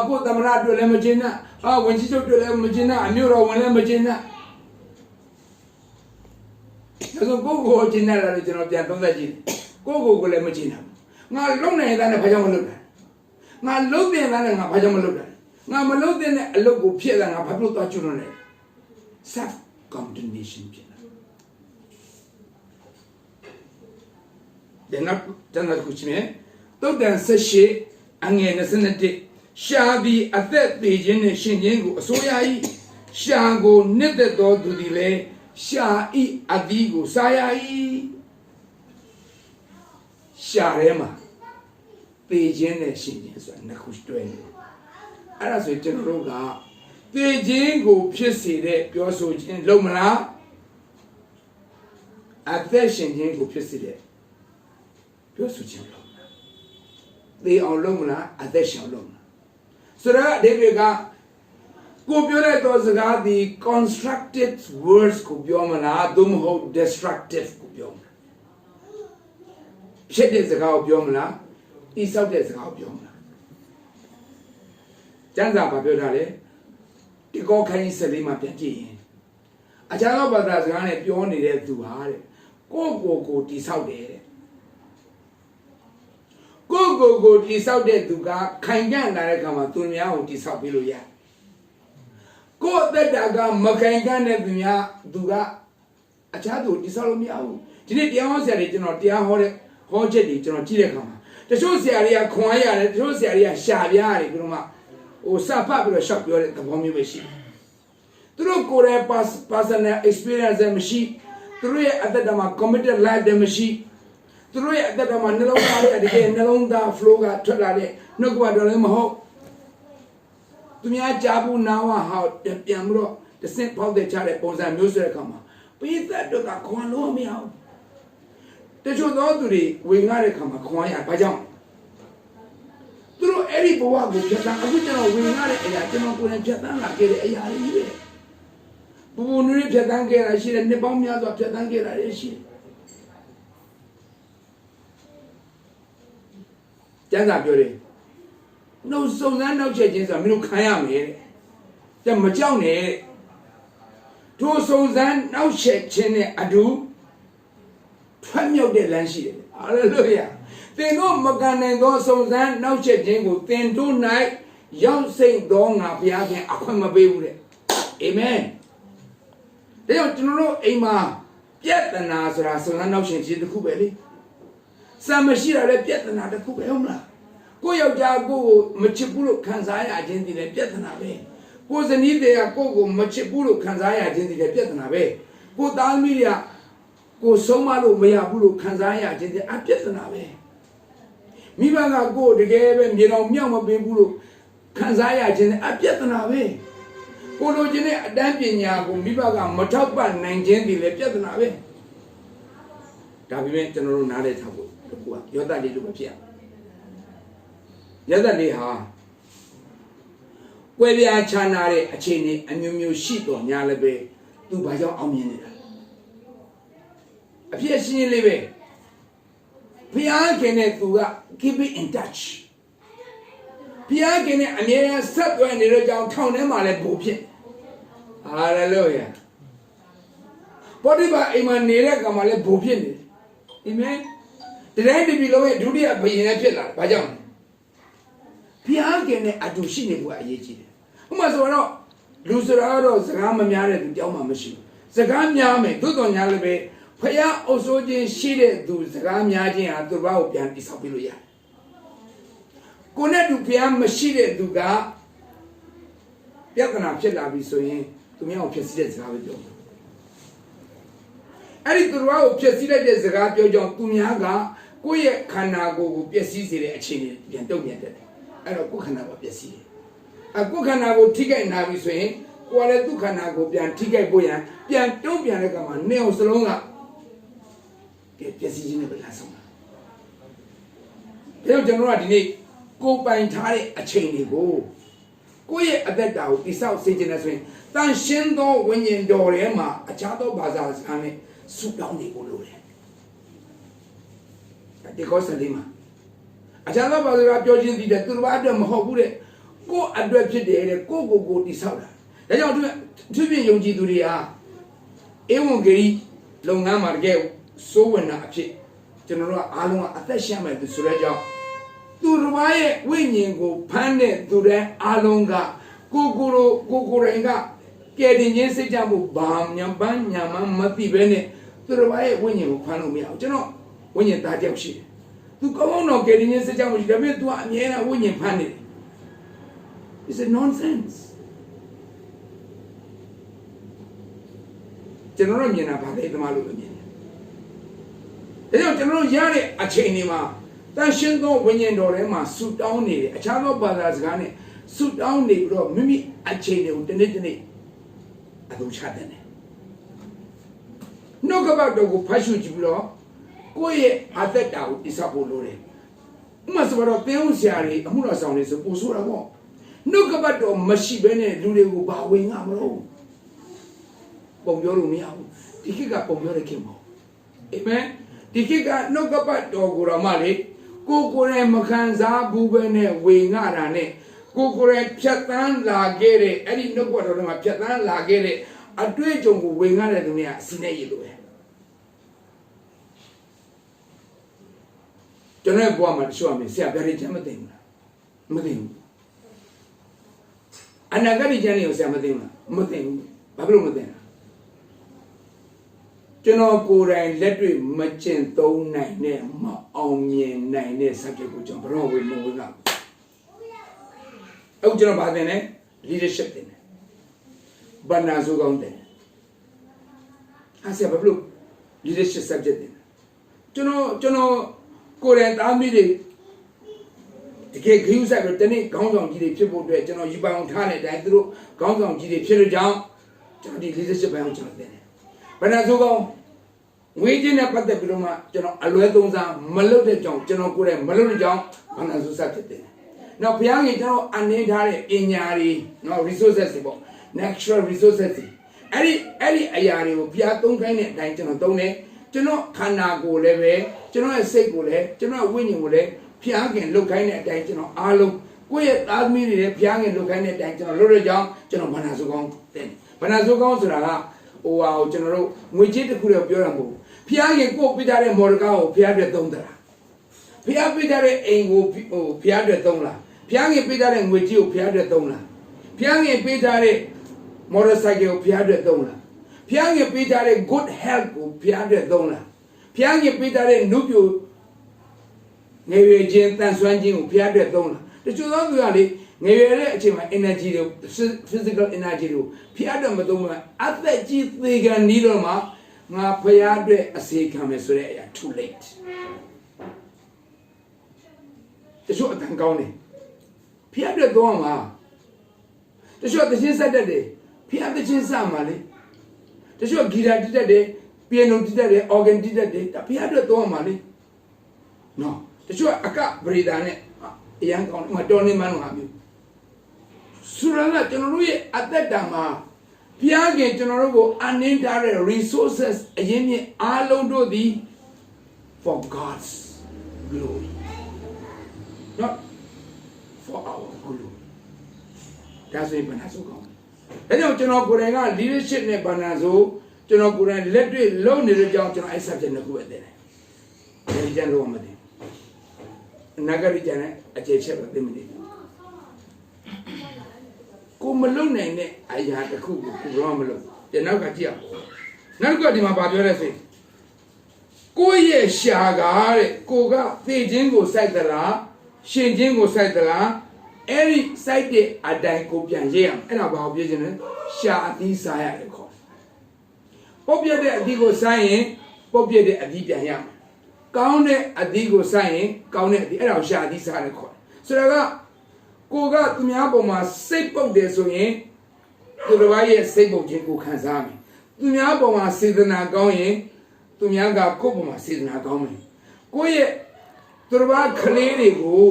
ကိုသမရတွေ့လည်းမချင်နဲ့ဝန်ကြီးချုပ်တွေ့လည်းမချင်နဲ့အမျိုးတော်ဝင်လည်းမချင်နဲ့ဒါဆိုကိုချင်တယ်လို့ကျွန်တော်ပြန်သုံးသပ်ကြည့်ကိုလည်းမချင်တာငါလုံနေတဲ့နဲ့ဘာကြောင့်မလုပ်တာငါလုံတဲ့နဲ့ငါဘာကြောင့်မလုပ်တာငါမလုပ်တဲ့အလုပ်ကိုဖြစ်လာငါဘာလို့သွားကျွန်းလဲ self condemnation ဖြစ်တယ်နောက်တန်းကူချင်းတုတ်တန်ဆက်ရှိအငယ်21ရှာပြီးအသက်သေးခြင်းနဲ့ရှင်ခြင်းကိုအစိုးရ၏ရှာကိုနှစ်သက်တော်သူသည်လည်းရှာဤအသီးကိုစားရ၏ရှာထဲမှာသေခြင်းနဲ့ရှင်ခြင်းဆိုတာနှစ်ခုတွဲနေအဲ့ဒါဆိုကျွန်တော်တို့ကသေခြင်းကိုဖြစ်စေတဲ့ပြောဆိုခြင်းလုံးမလားအသက်ရှင်ခြင်းကိုဖြစ်စေတဲ့ပြောဆိုခြင်းလုံးမလားသေအောင်လုံးမလားအသက်ရှင်အောင်လုံးမလားဆိုတော့အဓိပ္ပာယ်ကကိုပြောတဲ့သောစကားဒီ constructive words ကိုပြောမလားသို့မဟုတ် destructive ကိုပြောမလားဖြစ်တဲ့စကားကိုပြောမလားတိဆောက်တဲ့စကားကိုပြောမလားကျမ်းစာဘာပြောထားလဲဒီကောခိုင်းစလေးမှာပြန်ကြည့်ရင်အခြားသောဘာသာစကားနဲ့ပြောနေတဲ့သူဟာတဲ့ကိုတိဆောက်တယ်တဲ့ကိုတိဆောက်တဲ့သူကခိုင်ကြလာတဲ့အခါမှာသူများကိုတိဆောက်ပေးလို့ရတယ်ကိုအသက်တာကမခိုင်ကြတဲ့သူကအခြားသူတိဆောက်လို့မရဘူးဒီနေ့တရားဟောဆရာတွေကျွန်တော်တရားဟောတဲ့ဟောချက်တွေကျွန်တော်ကြည့်တဲ့အခါမှာတချို့ဆရာတွေကခွန်အားရတယ်တချို့ဆရာတွေကရှာပြားရတယ်ပြီးတော့မှဟိုစာဖတ်ပြီးတော့ရှောက်ပြောတဲ့သဘောမျိုးပဲရှိတယ်သူတို့ကိုယ်ရဲ့ personal experience မရှိသူတို့ရဲ့အသက်တာမှာ committed life တွေမရှိသူတို့ရဲ့အသက်တာမှာနှလုံးသားရဲ့တကယ်နှလုံးသား flow ကထွက်လာတဲ့နှုတ်ကပတော်လည်းမဟုတ်သူများကြားဘူးနာဝဟာပြန်ပြီးတော့တဆင့်ပေါက်တဲ့ချတဲ့ပုံစံမျိုးဆိုတဲ့အခါမှာပိဿတ်တို့ကခွန်လို့မရဘူးတချို့သောသူတွေဝင်ကားတဲ့အခါမှာခွန်ရဘာကြောင့်သူတို့အဲ့ဒီဘဝကိုဖြတ်သန်းအခုကျွန်တော်ဝင်ကားတဲ့အရာကျွန်တော်ကိုယ်နဲ့ဖြတ်သန်းလာခဲ့တဲ့အရာတွေပဲ ပူပူနွေးဖြတ်တန်းခဲ့တာရှိတယ်နှစ်ပေါင်းများစွာဖြတ်တန်းခဲ့တာလည်းရှိတယ်ကျမ်းစာပြောတယ်နှုတ်စုံစမ်းနှောက်ချက်ခြင်းဆိုတာမင်းတို့ခံရမယ်တဲ့မကြောက်နဲ့ထိုစုံစမ်းနှောက်ချက်ခြင်းနဲ့အတူထွက်မြောက်တဲ့လမ်းရှိတယ်ဟာလေလုယာသင်တို့မကန်နိုင်သောစုံစမ်းနှောက်ချက်ခြင်းကိုသင်တို့၌ရောက်စိတ်သောငါဘုရားခင်အခွင့်မပေးဘူးတဲ့အာမင်ဒါကြောင့်ကျွန်တော်တို့အိမ်မှာပြဿနာဆိုတာစုံစမ်းနှောက်ချက်ခြင်းတစ်ခုပဲလေစာမရှိတာလည်းပြဿနာတစ်ခုပဲဟုတ်မလားကိုယောက်ျားကိုမချစ်ဘူးလို့ခံစားရခြင်းဒီလည်းပြဿနာပဲကိုဇနီးတွေကကိုမချစ်ဘူးလို့ခံစားရခြင်းဒီလည်းပြဿနာပဲကိုသားသမီးတွေကကိုဆုံးမလို့မရဘူးလို့ခံစားရခြင်းဒီအပြဿနာပဲမိဘကကိုတကယ်ပဲမြေတော်မြောက်မပေးဘူးလို့ခံစားရခြင်းအပြဿနာပဲကိုလိုချင်တဲ့အတန်းပညာကိုမိဘကမထောက်ပံ့နိုင်ခြင်းဒီလည်းပြဿနာပဲဒါပေမဲ့ကျွန်တော်တို့နားလည်ထားဖို့တကူကယောသလေးလိုပဲဖြစ်ရယောသလေးဟာကွဲပြားခြားနာတဲ့အခြေအနေအမျိုးမျိုးရှိတော်ညာလည်းပဲသူဘာကြောင့်အောင်မြင်နေတာအဖြစ်ရှင်းလေးပဲဘုရားခင်နဲ့သူက keep it in touch ဘုရားခင်နဲ့အမြဲတမ်းဆက်သွယ်နေတဲ့ကြောင့်ထောင်ထဲမှာလည်းပို့ဖြစ်ဟာလေလုယာဘောဒီဘာအိမ်မှာနေတဲ့ကောင်မှလည်းပို့ဖြစ်နေတယ်အာမင်တတိုင်းတစ်ပြည်လုံးရဲ့ဒုတိယဘုရင်လည်းဖြစ်လာတယ်ဘာကြောင့်လဲဘုရားခင်နဲ့အတူရှိနေဖို့အရေးကြီးတယ်ဥပမာဆိုတော့လူစရာတော့စကားမများတဲ့သူတောင်းမှမရှိဘူးစကားများမယ်သို့တော်ညာလည်းပဲဖယားအုပ်စိုးခြင်းရှိတဲ့သူစကားများခြင်းဟာသူ့ဘာကိုပြန်တိဆောက်ပြလို့ရတယ်ကိုနဲ့သူဖယားမရှိတဲ့သူကပြဿနာဖြစ်လာပြီဆိုရင်သူများကိုဖြစ်စီတဲ့စကားပဲပြောအဲ့ဒီသူတို့ကိုဖြစ်စီတဲ့စကားပြောကြောင်းသူများကကိုယ့်ရဲ့ခန္ဓာကိုယ်ကိုပျက်စီးစေတဲ့အခြေအနေပြန်တုံ့ပြန်တယ်အဲ့တော့ကိုယ်ခန္ဓာကိုပျက်စီးတယ်ကိုယ်ခန္ဓာကိုထိခိုက်နာပြီဆိုရင်ကိုယ်လည်းသူ့ခန္ဓာကိုပြန်ထိခိုက်ဖို့ရန်ပြန်တုံ့ပြန်တဲ့ကမှာနေအောင်စလုံးကပျက်စီးခြင်းနဲ့ပဲလာဆုံးတာဒါကြောင့်ကျွန်တော်ကဒီနေ့ကိုယ်ပိုင်ထားတဲ့အချိန်တွေကိုကိုယ့်ရဲ့အသက်တာကိုတိဆောက်စေခြင်းနဲ့ဆိုရင်တန်ရှင်းသောဝိညာဉ်တော်ထဲမှာအခြားသောဘာသာစကားနဲ့ဆုတောင်းနေဖို့လိုတယ်ဒီကောစလေးမှာအခြားသောဘာသာစကားပြောခြင်းဒီတဲ့သူတို့အတွက်မဟုတ်ဘူးတဲ့ကိုယ့်အတွက်ဖြစ်တယ်တဲ့ကိုတိဆောက်တာဒါကြောင့်သူပြည့်ယုံကြည်သူတွေဟာဧဝံဂေလိလုပ်ငန်းမှာတကယ်စိုးဝင်တာအဖြစ်ကျွန်တော်တို့ကအားလုံးကအသက်ရှင်မဲ့သူဆိုတဲ့ကြောင့်သူတို့ရဲ့ဝိညာဉ်ကိုဖမ်းတဲ့သူတွေအားလုံးကကိုယ်ကကဲတင်ခြင်းစိတ်ကြမှုဘာညာပန်းညာမမသိပဲနဲ့သူတို့ရဲ့ဝိညာဉ်ကိုဖမ်းလို့မရအောင်ကျွန်တော်ဝိညာဉ်သားကြောက်ရှိတယ်သူကောင်းတော့ကဲတင်ခြင်းစိတ်ကြမှုရှိတယ်ဒါပေမဲ့ तू အမြဲတမ်းဝိညာဉ်ဖမ်းနေတယ် It's a nonsense ကျွန်တော်တို့မြင်တာဗာလေသမားလို့မြင်တယ်ဒါကြောင့်ကျွန်တော်တို့ရတဲ့အချိန်တွေမှာတန်ရှင်းသောဝိညာဉ်တော်ထဲမှာဆူတောင်းနေတယ်အခြားသောဘာသာစကားနဲ့ဆူတောင်းနေပြီးတော့မိမိအချိန်တွေကိုတနေ့အသုံးချတယ်နှုတ်ကပတ်တော်ကိုဖတ်ရှုကြည့်ပြီးတော့ကိုယ့်ရဲ့အသက်တာကိုတိဆောက်ဖို့လိုတယ်ဥပမာဆိုတော့တင်းဦးဆရာတွေအမှုတော်ဆောင်တွေဆိုပို့ဆိုတာပေါ့နှုတ်ကပတ်တော်မရှိဘဲနဲ့လူတွေကိုဘာဝင်ငါမလို့ပုံပြောလို့မရဘူးဒီခေတ်ကပုံပြောတဲ့ခေတ်မဟုတ်အာမင်ဒီခေတ်ကနှုတ်ကပတ်တော်ကိုတော့မှလေကိုယ်တိုင်မခံစားဘူးပဲနဲ့ဝင်ငါတာနဲ့ကိုယ်တိုင်ဖြတ်တန်းလာခဲ့တဲ့အဲ့ဒီနှုတ်ကပတ်တော်တွေမှာဖြတ်တန်းလာခဲ့တဲ့အတွေ့အကြုံကိုဝင်ငါတဲ့သူတွေကအစီနဲ့ရည်လို့ပဲကျွန်တော်ဘွားမှာတချို့အမေဆရာပြည့်ချမ်းမသိဘူးလားမသိဘူးအနာဂတ်ကျမ်းတွေကိုဆရာမသိဘူးလားမသိဘူးဘာဖြစ်လို့မသိလဲကျွန်တော်ကိုယ်တိုင်လက်တွေ့မကျင့်သုံးနိုင်တဲ့မအောင်မြင်နိုင်တဲ့ subject ကိုကျွန်တော်ဘရောဝေလုံးဝကအခုကျွန်တော်ဗာသင်တယ် leadership သင်တယ်ဘာနာဆိုကောင်းတယ်ဆရာဘာဖြစ်လို့ leadership subject သင်ကျွန်တော်ကိုယ်တိုင်သားမိတွေတကယ်ခရူးဆိုင်ပြီးတနေ့ခေါင်းဆောင်ကြီးတွေဖြစ်ဖို့အတွက်ကျွန်တော်ယူပိုင်ထားတဲ့အတိုင်းသူတို့ခေါင်းဆောင်ကြီးတွေဖြစ်လို့ကြောင့်ကျွန်တော်ဒီ leadership ဘိုင်းကိုကျွန်တော်သင်တယ်ဘာနာဆိုကောင်းငွေချင်းနဲ့ပတ်သက်ပြီးတော့မှကျွန်တော်အလွဲသုံးစားမလုပ်တဲ့ကြောင့်ကျွန်တော်ကိုယ်တိုင်မလုပ်တဲ့ကြောင့်ဘာနာဆိုဆက်ဖြစ်တယ်။နောက်ဘုရားကြီးကျွန်တော်အနေထားတဲ့ပညာတွေနော် resources တွေပေါ့ natural resources တွေ အဲ့ဒီအရာတွေကိုဘုရားသုံးခိုင်းတဲ့အတိုင်းကျွန်တော်သုံးတယ်ကျွန်တော်ခန္ဓာကိုယ်လည်းပဲကျွန်တော်ရဲ့စိတ်ကိုလည်းကျွန်တော်ဝိညာဉ်ကိုလည်းဘုရားခင်လှုပ်ခိုင်းတဲ့အတိုင်းကျွန်တော်အားလုံးကိုယ့်ရဲ့သားသမီးတွေလည်းဘုရားခင်လှုပ်ခိုင်းတဲ့အတိုင်းကျွန်တော်လုပ်ရကြအောင်ကျွန်တော်ဘာသာစုကောင်းတဲ့ဘာသာစုကောင်းဆိုတာကဟိုဟာကိုကျွန်တော်တို့ငွေကြေးတစ်ခုတော့ပြောရမှာမဟုတ်ဘုရားခင်ကိုပြထားတဲ့မော်ဒကာကိုဘုရားအတွက်သုံးတာဘုရားပြထားတဲ့အိမ်ကိုဟိုဘုရားအတွက်သုံးလားဘုရားခင်ပြထားတဲ့ငွေကြေးကိုဘုရားအတွက်သုံးလားဘုရားခင်ပြထားတဲ့မော်တော်ဆိုင်ကယ်ကိုဘုရားအတွက်သုံးလားဘုရားခင်ပြထားတဲ့ good health ကိုဘုရားအတွက်သုံးလားဘုရားခင်ပြထားတဲ့နုပြိုငယ်ရွယ်ခြင်းတန်ဆွမ်းခြင်းကိုဘုရားအတွက်သုံးလားတချို့သောသူကလေငယ်ရွယ်တဲ့အချိန်မှာ energy တွေ physical energy တွေဘုရားအတွက်မသုံးဘူးအသက်ကြီးသေခံနေတော့မှငါဘုရားအတွက်အစေခံမယ်ဆိုတဲ့အရာ too late တချို့အတန်ကောင်းတယ်ဘုရားအတွက်သုံးမှာတချို့သချင်းဆက်တတ်တယ်ဘုရားသချင်းစမှာလေတချို့ဂီတာတီးတတ်တယ်ပီယနိုတီးတတ်တယ်အော်ဂန်တီးတတ်တယ်ဒါဘုရားအတွက်သုံးမှာလေနော်တချို့အကပရိဒါနဲ့အရန်ကောင်းမတော်နေမှန်းလို့ဟာမျိုးဆိုရလာကျွန်တော်တို့ရဲ့အသက်တာမှာဘုရားခင်ကျွန်တော်တို့ကိုအနှင်းထားတဲ့ resources အရင်းမြစ်အားလုံးတို့သည် for God's glory not for our glory ဒါဆိုရင်ဘာသာဆိုကောင်းဒါကြောင့်ကျွန်တော်ကိုယ်တိုင်က leadership နဲ့ဘာသာဆိုကျွန်တော်ကိုယ်တိုင်လက်တွေ့လုပ်နေတဲ့ကြောင်းကျွန်တော်အဲ့ subject နှစ်ခုပဲသိတယ်ဒီကျန်လို့မသိနဂရီကျန်တဲ့အကျေချက်ပဲသိမနေကိုမလုံနိုင်တဲ့အရာတစ်ခုကိုကိုတော့မလုံတဲ့နောက်ကကြည့်အောင်နောက်ကဒီမှာဗာပြောတဲ့ဆိုကိုရဲ့ရှာကားတဲ့ကိုကသေခြင်းကိုစိုက်သလားရှင်ခြင်းကိုစိုက်သလားအဲ့ဒီစိုက်တဲ့အတိုင်းကိုပြန်ရေးအောင်အဲ့ဒါဘာကိုပြောချင်လဲရှာအသီးစားရတယ်ခေါ်ပုတ်ပြတဲ့အသီးကိုစိုက်ရင်ပုတ်ပြတဲ့အသီးပြန်ရမယ်ကောင်းတဲ့အသီးကိုစိုက်ရင်ကောင်းတဲ့အသီးအဲ့ဒါကိုရှာအသီးစားရတယ်ခေါ်ဆိုတော့ကိုကသူများပေါ်မှာစိတ်ပုတ်တယ်ဆိုရင်သူတစ်ပါးရဲ့စိတ်ပုတ်ခြင်းကိုခံစားမယ်သူများပေါ်မှာစေတနာကောင်းရင်သူများကကိုယ့်ပေါ်မှာစေတနာကောင်းမယ်ကိုယ့်ရဲ့သူတစ်ပါးကလေးတွေကို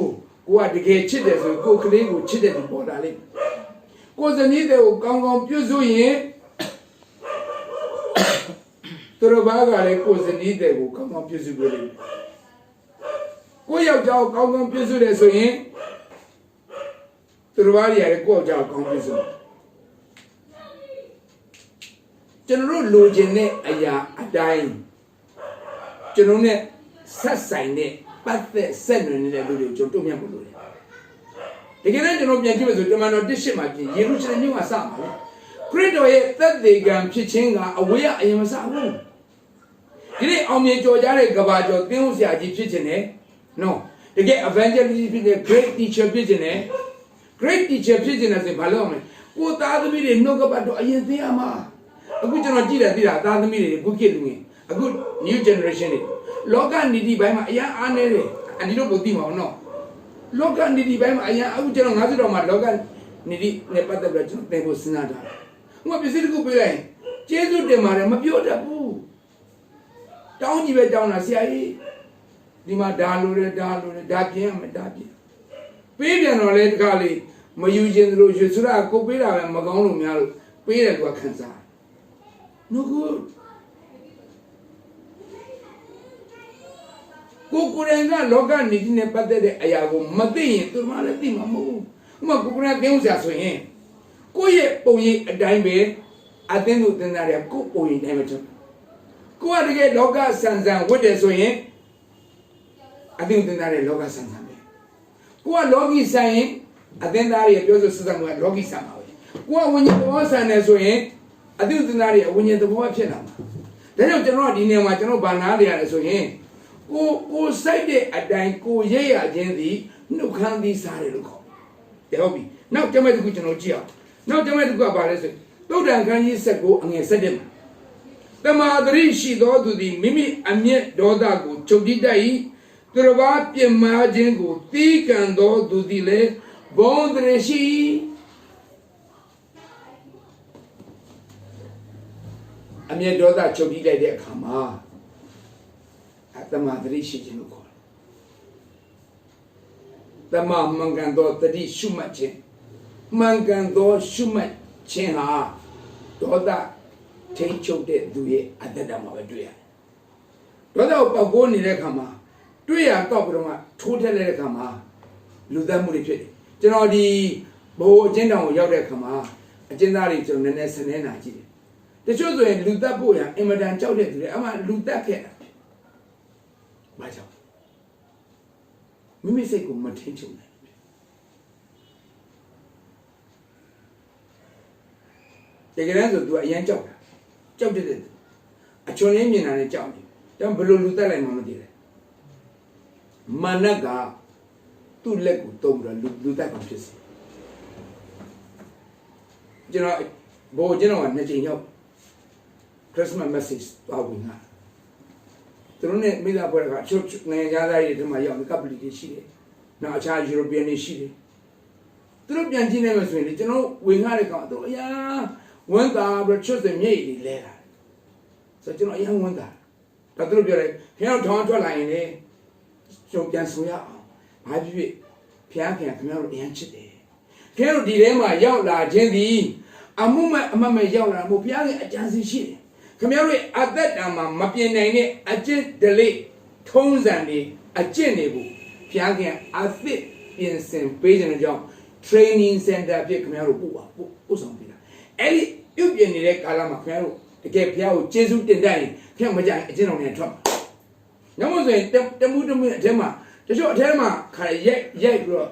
ကိုကတကယ်ချစ်တယ်ဆိုရင်ကိုယ်ကလေးကိုချစ်တဲ့သူပေါ်လာလိမ့်ကိုယ်ဇနီးတွေကိုကောင်းကောင်းပြုစုရင်သူတစ်ပါးကလည်းကိုယ်ဇနီးတွေကိုကောင်းကောင်းပြုစုပေးလိမ့်ကိုယ့်ယောက်ျားကိုကောင်းကောင်းပြုစုတယ်ဆိုရင်သူတို့ဘာတွေရကိုယ့်အကြောင်းကောင်းပြီဆိုကျွန်တော်တို့လိုချင်တဲ့အရာအတိုင်းကျွန်တော်နဲ့ဆက်ဆိုင်တဲ့ပတ်သက်ဆက်နွယ်နေတဲ့လူတွေကျွန်တော်တို့မြတ်မလို့တကယ်တော့ကျွန်တော်ပြန်ကြည့်မယ်ဆိုတမန်တော်တစ်ရှစ်မှာပြင်ယေရုရှလင်မြို့မှာစမှာလေခရစ်တော်ရဲ့သက်သေခံဖြစ်ခြင်းကအဝေးကအရင်မစဘူးဒီနေ့အောင်မြင်ကြော်ကြားတဲ့ကဘာကျော်သင်းဦးဆရာကြီးဖြစ်ခြင်းနဲ့နော်တကယ် evangelist ဖြစ်တဲ့ great teacher ဖြစ်ခြင်းနဲ့great teacher ဖြစ်ခြင်းနဲ့ဆိုဘာလို့မလဲကိုသားသမီးတွေနှုတ်ကပတ်တော့အရင်သိရမှာအခုကျွန်တော်ကြည့်တယ်သိတာသားသမီးတွေအခုခေတ်လူငယ်အခု new generation တွေလောကနေဒီဘိုင်းမှာအရင်အားနေတယ်အန်ဒီတို့ကိုသိမှာနော်လောကနေဒီဘိုင်းမှာအရင်အခုကျွန်တော်90တော့မှလောကနေဒီနဲ့ပတ်သက်ပြီးကျွန်တော်သင်ဖို့စဉ်းစားတာဟိုပစ္စည်းတစ်ခုပေးလိုက်ကျေးဇူးတင်ပါတယ်မပြောတတ်ဘူးတောင်းကြည့်ပဲတောင်းတာဆရာကြီးဒီမှာဒါလိုတယ်ဒါပြင်းရမယ်ဒါပြင်းပေးပြန်တော့လေတခါလေမယူခြင်းတို့ယူဆိုတော့ကိုပေးတာပဲမကောင်းလို့များလို့ပေးတယ်ကွာခံစား no good ကိုယ်ကလောကနေဒီနဲ့ပတ်သက်တဲ့အရာကိုမသိရင်သူမှလည်းသိမှာမဟုတ်ဘူးဥပမာကိုယ်ကပြောစရာဆိုရင်ကိုယ့်ရဲ့ပုံရိပ်အတိုင်းပဲအသင်းသူသင်သားတွေကကိုယ်ပုံရိပ်တိုင်းပဲထုတ်ကိုယ်ကတကယ်လောကဆန်ဆန်ဝတ်တယ်ဆိုရင်အသင်းသူသင်သားတွေလောကဆန်ဆန်ပဲကိုယ်ကလောကီဆိုင်ရင်အသင်းသားတွေပြောဆိုစစမှုကလောကီဆန်ပါပဲကိုယ်ကဝိညာဉ်သဘောဆန်တယ်ဆိုရင်အသင်းသူသင်သားတွေဝိညာဉ်သဘောဖြစ်လာမှာဒါကြောင့်ကျွန်တော်ဒီနေရာမှာကျွန်တော်ဗာနာတွေရတယ်ဆိုရင်ကိုစိုက်တဲ့အတိုင်းကိုရိပ်ရခြင်းသည်နှုတ်ခမ်းသည်စားတယ်လို့ခေါ်တယ်ဟုတ်ပြီနောက်ကျမဲ့တခုကျွန်တော်ကြည့်အောင်နောက်ကျမဲ့တခုကဘာလဲဆိုသုတ်တန်ခန်းကြီး7အငယ်7မှာတမာတရိရှိသောသူသည်မိမိအမျက်ဒေါသကိုချုပ်တိတတ်၏သူတစ်ပါးပြင်မာခြင်းကိုသီးကံသောသူသည်လည်းဘုံတရရှိအမျက်ဒေါသချုပ်တိလိုက်တဲ့အခါမှာတမာတရိရှိခြင်းလို့ခေါ်တယ်တမာမှန်ကန်သောတတိရှုမှတ်ခြင်းမှန်ကန်သောရှုမှတ်ခြင်းဟာဒေါသ ထိန်းချုပ်တဲ့သူရဲ့အသက်တာမှာပဲတွေ့ရတယ်ဒေါသကိုပေါက်ကိုနေတဲ့အခါမှာတွေ့ရတော့ပြီးတော့မှထိုးထက်တဲ့အခါမှာလူသက်မှုတွေဖြစ်တယ်ကျွန်တော်ဒီဘိုးအကျဉ်းတောင်ကိုရောက်တဲ့အခါမှာအကျဉ်းသားတွေကျွန်တော်နည်းနည်းဆင်းနေတာကြည့်တယ်တချို့ဆိုရင်လူသက်ဖို့ရအင်မတန်ကြောက်တဲ့သူတွေအမှလူသက်ခဲ့တာဘာကြောင့်မိမိစိတ်ကိုမထိန်ချုပ်နိုင်တကယ်တမ်းဆိုသူအရင်ကြောက်တာကြောက်တဲ့အချွန်လေးမြင်တာနဲ့ကြောက်နေတယ်ဘယ်လိုလူသက်လိုက်မှမသိတယ်မာနကသူ့လက်ကိုတုံးပြီးတော့လူသက်ကောင်ဖြစ်စေကျွန်တော်ဘောကျွန်တော်ကနှစ်ချိန်ရောက် Christmas message တော့ဝင်လာသူတို့နဲ့မိသားဖွဲ့ကချုပ်နိုင်ငံသားတွေဒီမှာရောက်ကပ်ပလီတွေရှိတယ်နောက်အခြား European တွေရှိတယ်သူတို့ပြန်ကြည့်နေမှဆိုရင်ကျွန်တော်ဝင်လာတဲ့ကောင်သူအရာဝန်တာပြီးချုပ်စမြိတ်တွေလဲတာဆိုကျွန်တော်အရင်ဝန်တာဒါသူတို့ပြောတယ်ခင်ဗျားတို့ထောင်းထွက်လာရင်လေကျုံပြန်ဆိုရအောင်ဘာဖြစ်ဖြစ်ဖျားခင်ခင်ဗျားတို့အရင်ချစ်တယ်ခင်ဗျားတို့ဒီထဲမှာရောက်လာခြင်းဒီအမှုမဲ့အမမဲ့ရောက်လာမှုဖျားခင်အကြံစီရှိတယ်ခင်ဗျားတို့အသက်တာမှာမပြင်းနိုင်တဲ့အကျင့်ဒလိထုံးစံတွေအကျင့်တွေကိုဖျားခင်အသစ်ပြင်ဆင်ပေးခြင်းကြောင့် training center ဖြစ်ခင်ဗျားတို့ပို့ဆောင်ပေးတာအဲ့ဒီပြုပြင်နေတဲ့ကာလမှာခင်ဗျားတို့တကယ်ဖျားကိုကျေးဇူးတင်တတ်ရင်ခင်ဗျားမကြိုင်အကျင့်တော်နဲ့ထွက်မှာညမဆိုရင်တမှုအထဲမှာတချို့အထဲမှာခါရိုက်ပြီးတော့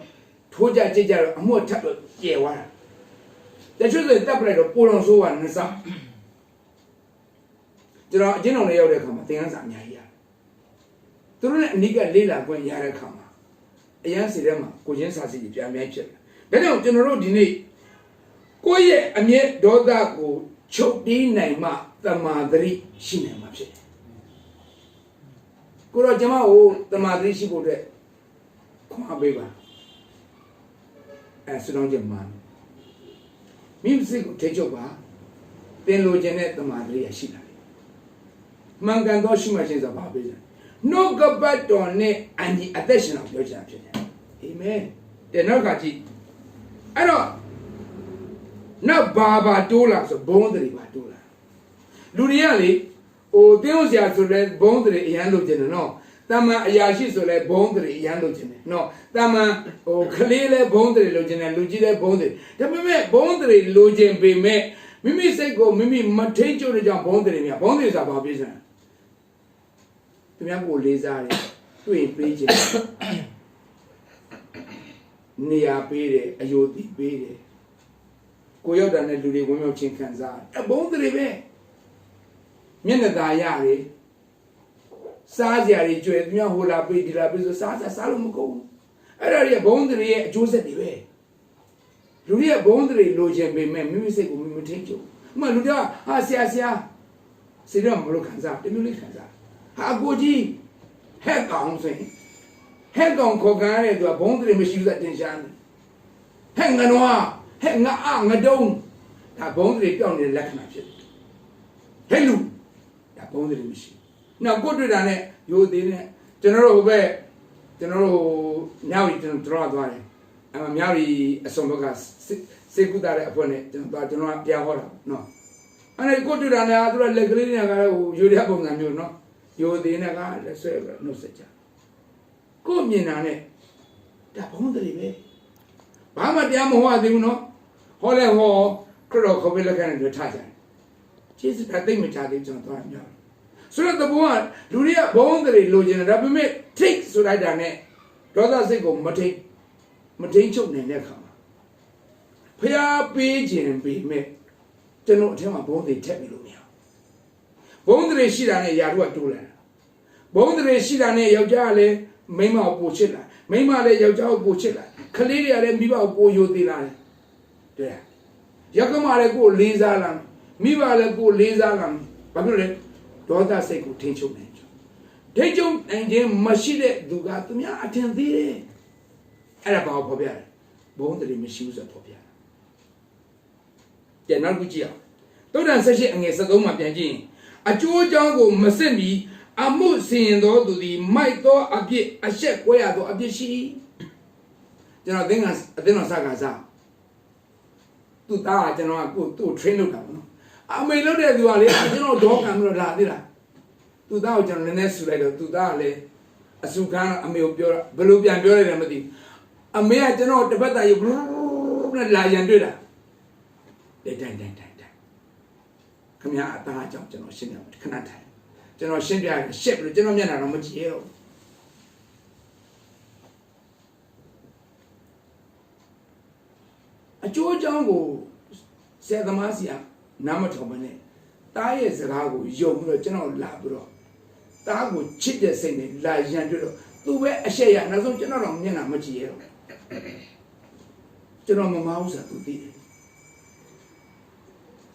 ထိုးကြကြိတ်ကြတော့အမှုထပ်တော့ကျဲသွားတာတချို့ဆိုတပ်ပလိုက်တော့ပိုတော်ဆိုးကနစကျွန်တော်အကျဉ်းတော်လေးရောက်တဲ့အခါမှာသင်ခန်းစာအများကြီးရတယ်သူတို့နဲ့အနိကလေးလာခွင့်ရတဲ့အခါမှာအရန်စီထဲမှာကိုချင်းစာစီကြီးပြန်ပြန်ဖြစ်တယ်ဒါကြောင့်ကျွန်တော်တို့ဒီနေ့ကိုယ့်ရဲ့အမျက်ဒေါသကိုချုပ်တီးနိုင်မှတမာတိရှိနိုင်မှာဖြစ်တယ်ကိုတော့ကျွန်မကိုတမာတိရှိဖို့အတွက်ခွန်အားပေးပါဆူတောင်းချက်မှာမိမစိတ်ကိုထိချုပ်ပါသင်လိုချင်တဲ့တမာတိရရှိလာတယ်မှန်ကန်သောရှိမှချင်းစွာပါပေးတယ်နှုတ်ကပတ်တော်နဲ့အညီအသက်ရှင်အောင်ပြောချင်တာဖြစ်တယ်အာမင်တဲ့နောက်ကကြည့်အဲ့တော့နောက်ဘာတိုးလာဆိုဘုံတရီပါတိုးလာလူတွေကလေဟိုတင်းဥစရာဆိုလဲဘုံတရီအရန်လို့ကျင်တယ်နော်တမန်အရာရှိဆိုလဲဘုံတရီအရန်လို့ကျင်တယ်နော်တမန်ဟိုကလေးလဲဘုံတရီလို့ကျင်တယ်လူကြီးလဲဘုံတရီဒါပေမဲ့ဘုံတရီလိုချင်ပေမဲ့မိမိစိတ်ကိုမိမိမထိန်ကျုပ်တဲ့ကြောင့်ဘုံတရီများဘုံတရီဆိုတာဘာဖြစ်စံသူများကိုလေးစားတယ်တွေ့ပေးခြင်းနေရာပေးတယ်အယုတိပေးတယ်ကိုရောက်တာနဲ့လူတွေဝင်ရောက်ချင်းခံစားအဘုံတရီပဲမျက်နှာသာရတယ်စားကြရည်ကြွယ်သူများဟိုလာပေးဒီလာပေးဆိုစားလို့မကုန်ဘူးအဲ့ဒါတွေကဘုံတရီရဲ့အကျိုးဆက်တွေပဲလူတွေကဘုံတရီလိုချင်ပေမဲ့မိမိစိတ်ကိုမိမထိန်ကျုပ်ဥမာလူတွေကဟာဆရာစေတော့မလို့ခံစားတမျိုးလေးခံစားဟာကိုကြီးဟက်ကောင်ဆိုရင်ဟက်ကောင်ခေါ်ခံရတဲ့သူကဘုံတရီမရှိဘူးတင်ရှားတယ်ဟက်ငနွားဟဲ့ငါတုံးဒါဘုံတရီပြောင်းနေတဲ့လက္ခဏာဖြစ်တယ်ဟဲ့လူဒါဘုံတရီမရှိနောက်ကိုတွေ့တာနဲ့ရိုသေးနဲ့ကျွန်တော်တို့ဟိုဘက်ကျွန်တော်တို့မြောက်ရီကျွန်တော်သွားတယ်မြောက်ရီအစုံဘက်ကစေကုတာတဲ့အဖွဲ့နဲ့ကျွန်တော်ပြန်ဟောတာနော်အဲ့ဒီကိုတွေ့တာနဲ့သူကလက်ကလေးတွေကဟိုရိုရပုံစံမျိုးနော်ရိုသေးနဲ့ကလက်ဆွဲပြီးနှုတ်ဆက်ကြကိုမြင်တာနဲ့ဒါဘုံတရီပဲဘာမှတရားမဟောသေးဘူးနော်ဟောလဲဟောခရတော်ခေါ်ပေးလက်ခံတယ်ထားကြတယ်ကျေးဇူးတော်သိမ့်မချသေးကျွန်တော်သွားမြောက်ဆိုတော့တဘုံကလူတွေကဘုံတရီလိုချင်တယ်ဒါပေမဲ့ထိတ်ဆိုလိုက်တာနဲ့ဒေါသစိတ်ကိုမထိန်ချုပ်နိုင်တဲ့အခါမှာဖျားပေးခြင်းပေမဲ့ကျွန်တော်အထက်မှာဘုံတရီထက်ပြီးလို့မရဘုံတရီရှိတာနဲ့ယာတို့ကတိုးလာတာဘုံတရီရှိတာနဲ့ယောက်ျားကလည်းမိန်းမကိုပို့ချစ်လာမိန်းမလည်းယောက်ျားကိုပို့ချစ်လာခလေးတွေကလည်းမိဘကိုပို့ယိုသေးလာတယ်တဲ့ရကမလည်းကိုလေးစားလာမိဘလည်းကိုလေးစားလာဘာဖြစ်လဲဒေါသစိတ်ကိုထိန်ချုပ်နိုင်တယ်ထိန်ချုပ်နိုင်ခြင်းမရှိတဲ့သူကသူများအထင်သေးတယ်အဲ့ဒါဘာကိုဖော်ပြလဲဘုံတရီမရှိဘူးဆိုဖော်ပြတယ်နောက်တစ်ခုကြည့်အောင်သုတ္တန်78အငယ်73မှာပြန်ကြည့်ရင်အကျိုးအကြောင်းကိုမစစ်မီအမှုစင်ရင်သောသူသည်မိုက်သောအပြစ်အရှက်ကွဲရသောအပြစ်ရှိကျွန်တော်အသင်းတော်စကားစားသူသားကကျွန်တော်ကသူ့ train လုပ်တာပေါ့နော် I may look at you, I don't dog and not ladder. သူသားကိုကျွန်တော်နည်းနည်းဆူလိုက်တော့သူသားကလည်းအဆူခံအမေကိုပြောတာဘယ်လိုပြန်ပြောလိုက်တယ်မသိအမေကကျွန်တော်တပတ်သားရုပ်နဲ့လာရန်တွေ့တာတဲ့တိုင်ခင်ဗျာအသားအကြောင်းကျွန်တော်ရှင်းပြမယ်ခဏထိုင်ကျွန်တော်ရှင်းပြရရှက်ပြီးကျွန်တော်မျက်နှာတော့မကြည့်ရဘူးအကျိုးအကြောင်းကိုဆရာသမားစီကနားမထောင်မနဲ့တားရဲ့စကားကိုယုံပြီးတော့ကျွန်တော်လာပြီးတော့တားကိုချစ်တဲ့စိတ်နဲ့လာရန်တွေ့တော့သူပဲအရှက်ရနောက်ဆုံးကျွန်တော်တော့မျက်နှာမကြည့်ရတော့ကျွန်တော်မမဟုတ်စားသူသိတယ်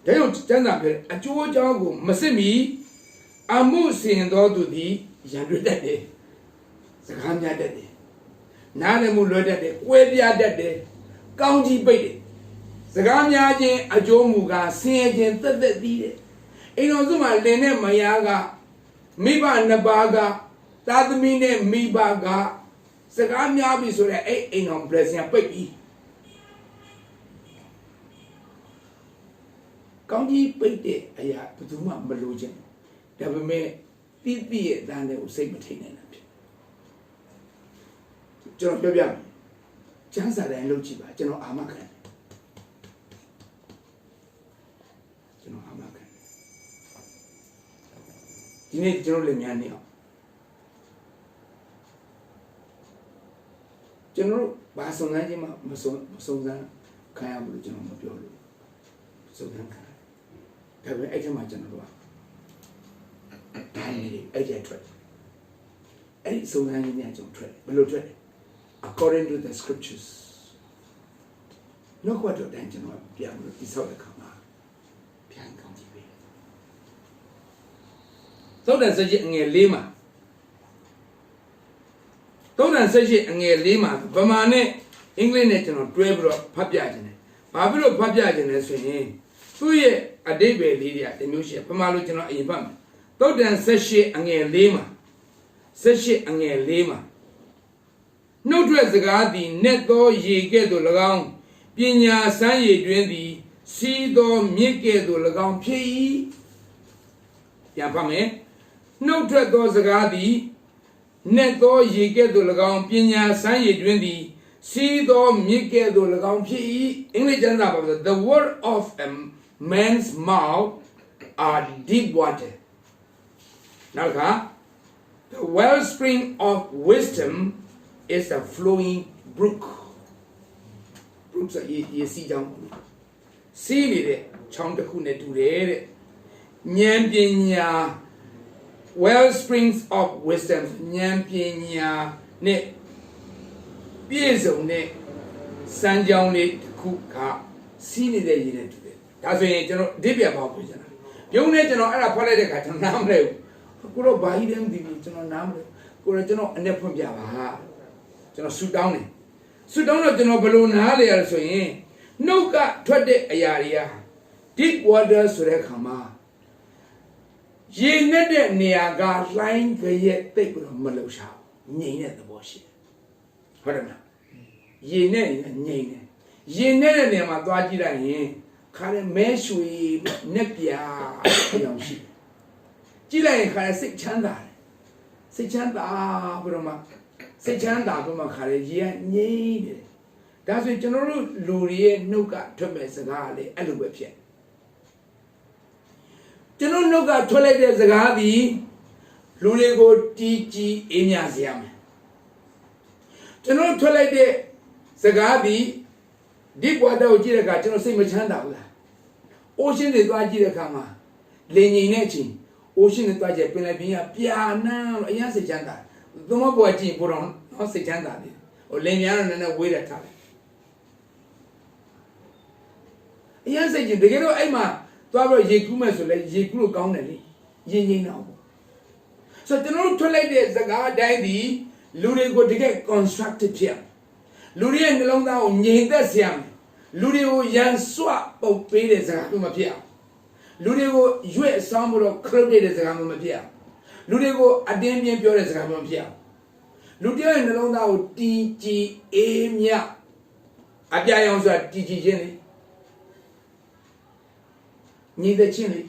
ဒါကြောင့်ကျမ်းစာပြောအကျိုးအကြောင်းကိုမစစ်မီအမှုစင်တော်သူသည်ရန်တွေ့တတ်တယ်စကားများတတ်တယ်နားလည်မှုလွယ်တတ်တယ်ကွဲပြားတတ်တယ်ကောင်းကြီးပိတ်တယ်စကားများခြင်းအကျိုးမူကားဆင်းရဲခြင်းသက်သက်သီးတယ်အိမ်တော်စုမှာလင်နဲ့မယားကမိဘနှစ်ပါးကသာသမီနဲ့မိဘကစကားများပြီဆိုတော့အဲ့အိမ်တော် blessing ပိတ်ပြီကောင်းကြီးပိတ်တဲ့အရာဘယ်သူမှမလိုချင်ဒါပေမဲ့တိတိရဲ့အတန်းတွေကိုစိတ်မထိန်နိုင်တာဖြစ်ကျွန်တော်ပြောပြမယ်ကျမ်းစာတိုင်းလုပ်ကြည့်ပါကျွန်တော်အာမခံကျွန်တော်အာမခံဒီနေ့ကျွန်တော်လည်းများနေအောင်ကျွန်တော်ဘာဆုံးစမ်းခြင်းမဆုံးစမ်းခံရဘူးလို့ကျွန်တော်မပြောလို့ဆုံးစမ်းခံဒါပေမဲ့အဲ့ဒီမှာကျွန်တော်တို့ကတိုင်းနေအဲ့ဒီထွက်အဲ့ဒီဆုံးစမ်းခြင်းများကျွန်တော်ထွက်ဘယ်လိုထွက် according to the scriptures နှုတ်ခွက်တော်တိုင်းကျွန်တော်ပြန်လို့ဒီဆောက်တဲ့ခါမှာပြန်ကောင်းကြည့်ပေးသုတ်တန်စကြအငယ်၄မှာသုတ်တန်စကြအငယ်၄မှာဗမာနဲ့အင်္ဂလိပ်နဲ့ကျွန်တော်တွဲပြီးတော့ဖတ်ပြခြင်းတယ်ဘာဖြစ်လို့ဖတ်ပြခြင်းလဲဆိုရင်သူ့ရဲ့အဓိပ္ပာယ်လေးတွေကတမျိုးရှိဗမာလိုကျွန်တော်အရင်ဖတ်မယ်သုတ်တန်စကြအငယ်၄မှာစကြအငယ်၄မှာနှုတ်ထွက်စကားသည်နက်သောရေကဲ့သို့၎င်းပညာစမ်းရည်တွင်သည်စီးသောမြစ်ကဲ့သို့၎င်းဖြစ်၏ပြန်ဖတ်မယ်နှုတ်ထွက်သောစကားသည်နက်သောရေကဲ့သို့၎င်းပညာစမ်းရည်တွင်သည်စီးသောမြစ်ကဲ့သို့၎င်းဖြစ်၏အင်္ဂလိပ်ကျမ်းစာပါဆို The word of a man's mouth are deep water နောက်က The wellspring of wisdom is a flowing brook brook ဆိုရေစီးကြောင်းစီးနေတဲ့ချောင်းတစ်ခုနဲ့တူတယ်တဲ့ဉာဏ်ပညာ well springs of wisdom ဉာဏ်ပညာနဲ့ပြည့်စုံတဲ့စမ်းကြောင်းလေးတစ်ခုကစီးနေတဲ့ရေနဲ့တူတယ်ဒါဆိုရင်ကျွန်တော်အဓိပ္ပာယ်ပေါက်ပြချင်တာပြုံးနေကျွန်တော်အဲ့ဒါဖွက်လိုက်တဲ့အခါကျွန်တော်နားမလဲဘူးကိုတော့ဘာကြီးလဲမသိဘူးကျွန်တော်နားမလဲကိုတော့ကျွန်တော်အနဲ့ဖွင့်ပြပါကျွန်တော်ဆူတောင်းတယ်ဆူတောင်းတော့ကျွန်တော်ဘယ်လိုနားလဲရလဲဆိုရင်နှုတ်ကထွက်တဲ့အရာတွေက deep water ဆိုတဲ့ခါမှာရေနဲ့တဲ့နေရာကလှိုင်းကြရဲ့တိတ်ပြီးတော့မလှုပ်ရှားငြိမ်တဲ့သဘောရှိတယ်ဟုတ်တယ်မလားရေနဲ့ငြိမ်တယ်ရေနဲ့တဲ့နေရာမှာသွားကြည့်လိုက်ရင်ခါရဲမဲရွှေနဲ့ပြာပြောင်းရှိတယ်ကြည့်လိုက်ရင်ခါရဲစိတ်ချမ်းသာတယ်စိတ်ချမ်းသာပြီးတော့မှစိတ်ချမ်းသာပြီးမှခါရဲရေကငြိမ်တယ်ဒါဆိုရင်ကျွန်တော်တို့လူတွေရဲ့နှုတ်ကထွက်မဲ့စကားလေအဲ့လိုပဲဖြစ်ကျွန်တော်နှုတ်ကထွက်လိုက်တဲ့စကားသည်လူတွေကိုတီးကြည်အေးမြစေရမယ်ကျွန်တော်ထွက်လိုက်တဲ့စကားသည်ဒီဘဝတော့ကြည့်တဲ့အခါကျွန်တော်စိတ်မချမ်းသာဘူးလားအိုးရှင်းတွေသွားကြည့်တဲ့အခါမှာလေငိန်တဲ့အချိန်အိုးရှင်းတွေသွားကြည့်ပင်လယ်ပြင်ကပြာနန်းလို့အရင်စိတ်ချမ်းသာသမဘွားကြည့်ပို့တော့နော်စိတ်ချမ်းသာတယ်ဟိုလေများတော့နည်းနည်းဝေးတယ်ထားတယ်အရင်စိတ်ကြည့်တကယ်တော့အဲ့မှာသွားပြီးရေကူးမဲ့ဆိုလဲရေကူးလို့ကောင်းတယ်လေရေငိန်တော့ဆိုတော့ကျွန်တော်တို့ထွက်လိုက်တဲ့စကားအတိုင်းဒီလူတွေကိုတကယ် constructive ဖြစ်လူတွေရဲ့နှလုံးသားကိုငြိမ်သက်စေရမယ်လူတွေကိုရန်စွပုတ်ပေးတဲ့စကားမျိုးမဖြစ်အောင်လူတွေကိုရွေ့ဆောင်းပြီးတော့ခရုတ်တဲ့စကားမျိုးမဖြစ်အောင်လူတွေကိုအတင်းပြင်းပြောတဲ့စကားမျိုးမဖြစ်အောင်လူတယောက်ရဲ့နှလုံးသားကိုတီးကြည်အေးမြအပြာရောင်ဆိုတာတီးကြည်ခြင်းလေ ညီတဲ့ချင်းလေး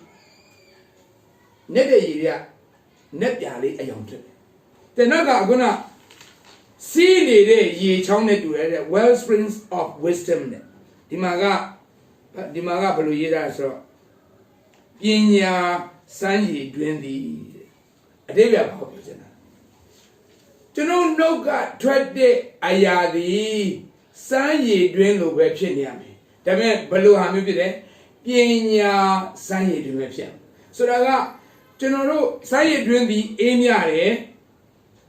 နဲ့တဲ့ရည်ရနဲ့ပြာလေးအယောင်ဖြစ်တယ်တဲ့နောက်ကခုနစီးနေတဲ့ရေချောင်းနဲ့တူရတဲ့ well springs of wisdom နဲ့ဒီမှာကဘယ်လိုရေးတာဆိုတော့ပညာစမ်းရည်တွင်သည်အတိတ်ကဘာပြောချင်တာကျွန်တော်နှုတ်ကထွက်တဲ့အရာသည်စမ်းရည်တွင်လို့ပဲဖြစ်နေရမယ်ဒါပေမဲ့ဘယ်လိုဟာမျိုးဖြစ်လဲပညာစမ်းရည်တွင်ပဲဖြစ်ဆိုတာကကျွန်တော်တို့စမ်းရည်တွင်သည်အေးမြတယ်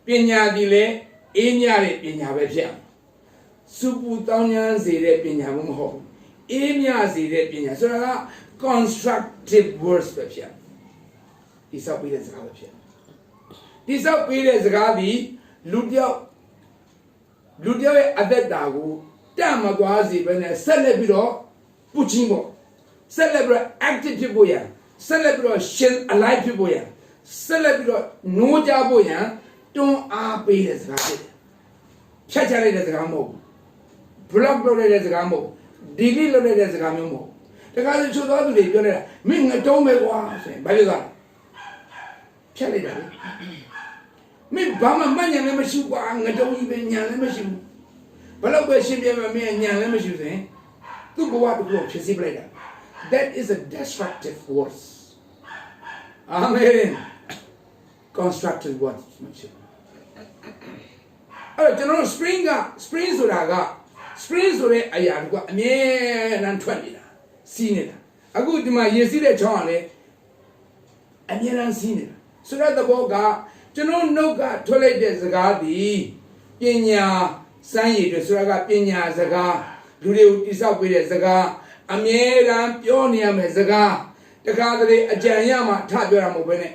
ပညာသည်လည်းအေးမြတဲ့ပညာပဲဖြစ်စူပူတောင်းဉာဏ်စေတဲ့ပညာမဟုတ်ဘူးအေးမြစေတဲ့ပညာဆိုတာက constructive words ပဲဖြစ်ဒီစောက်ပေးတဲ့စကားပဲဖြစ်ဒီစောက်ပေးတဲ့စကားသည်လူတယောက်ရဲ့အသက်တာကိုတတ်မသွားစေဘဲနဲ့ဆက်လက်ပြီးတော့ပူချင်းပေါ့ဆက်လက်ပြီးတော့ active ဖြစ်ဖို့ရန်ဆက်လက်ပြီးတော့ shin alive ဖြစ်ဖို့ရန်ဆက်လက်ပြီးတော့နိုးကြဖို့ရန်တွန်းအားပေးတဲ့စကားဖြစ်တယ်ဖြတ်ချလိုက်တဲ့စကားမဟုတ်ဘူး block လုပ်လိုက်တဲ့စကားမဟုတ် delete လုပ်လိုက်တဲ့စကားမျိုးမဟုတ်တခါတည်းချို့သွားသူတွေပြောနေတာမင်းငတုံးပဲကွာဆိုရင်ဘာဖြစ်သွားလဲဖြတ်လိုက်တာလေမင်းဘာမှမညံလည်းမရှိဘူးကွာငတုံးကြီးပဲညံလည်းမရှိဘူးဘလို့ပဲရှင်းပြမယ်မင်းညံလည်းမရှိဘူးဆိုရင်သူ့ဘဝတစ်ခုဖြစ်စီပလိုက်တာ that is a destructive force amen constructive words အဲ့တော့ကျွန်တော် spring ဆိုတာက spring ဆိုတဲ့အရာကအမြဲတမ်းထွက်နေတာစီးနေတာအခုဒီမှာရေစီးတဲ့ချောင်းကလည်းအမြဲတမ်းစီးနေတာဆိုတဲ့သဘောကကျွန်တော်နှုတ်ကထွက်လိုက်တဲ့စကားသည်ပညာစမ်းရည်တွေဆိုတာကပညာစကားလူတွေကိုတိဆောက်ပေးတဲ့စကားအမြဲတမ်းပြောနေရမယ်စကားတခါတလေအကြံရမှထပြောတာမဟုတ်ဘဲနဲ့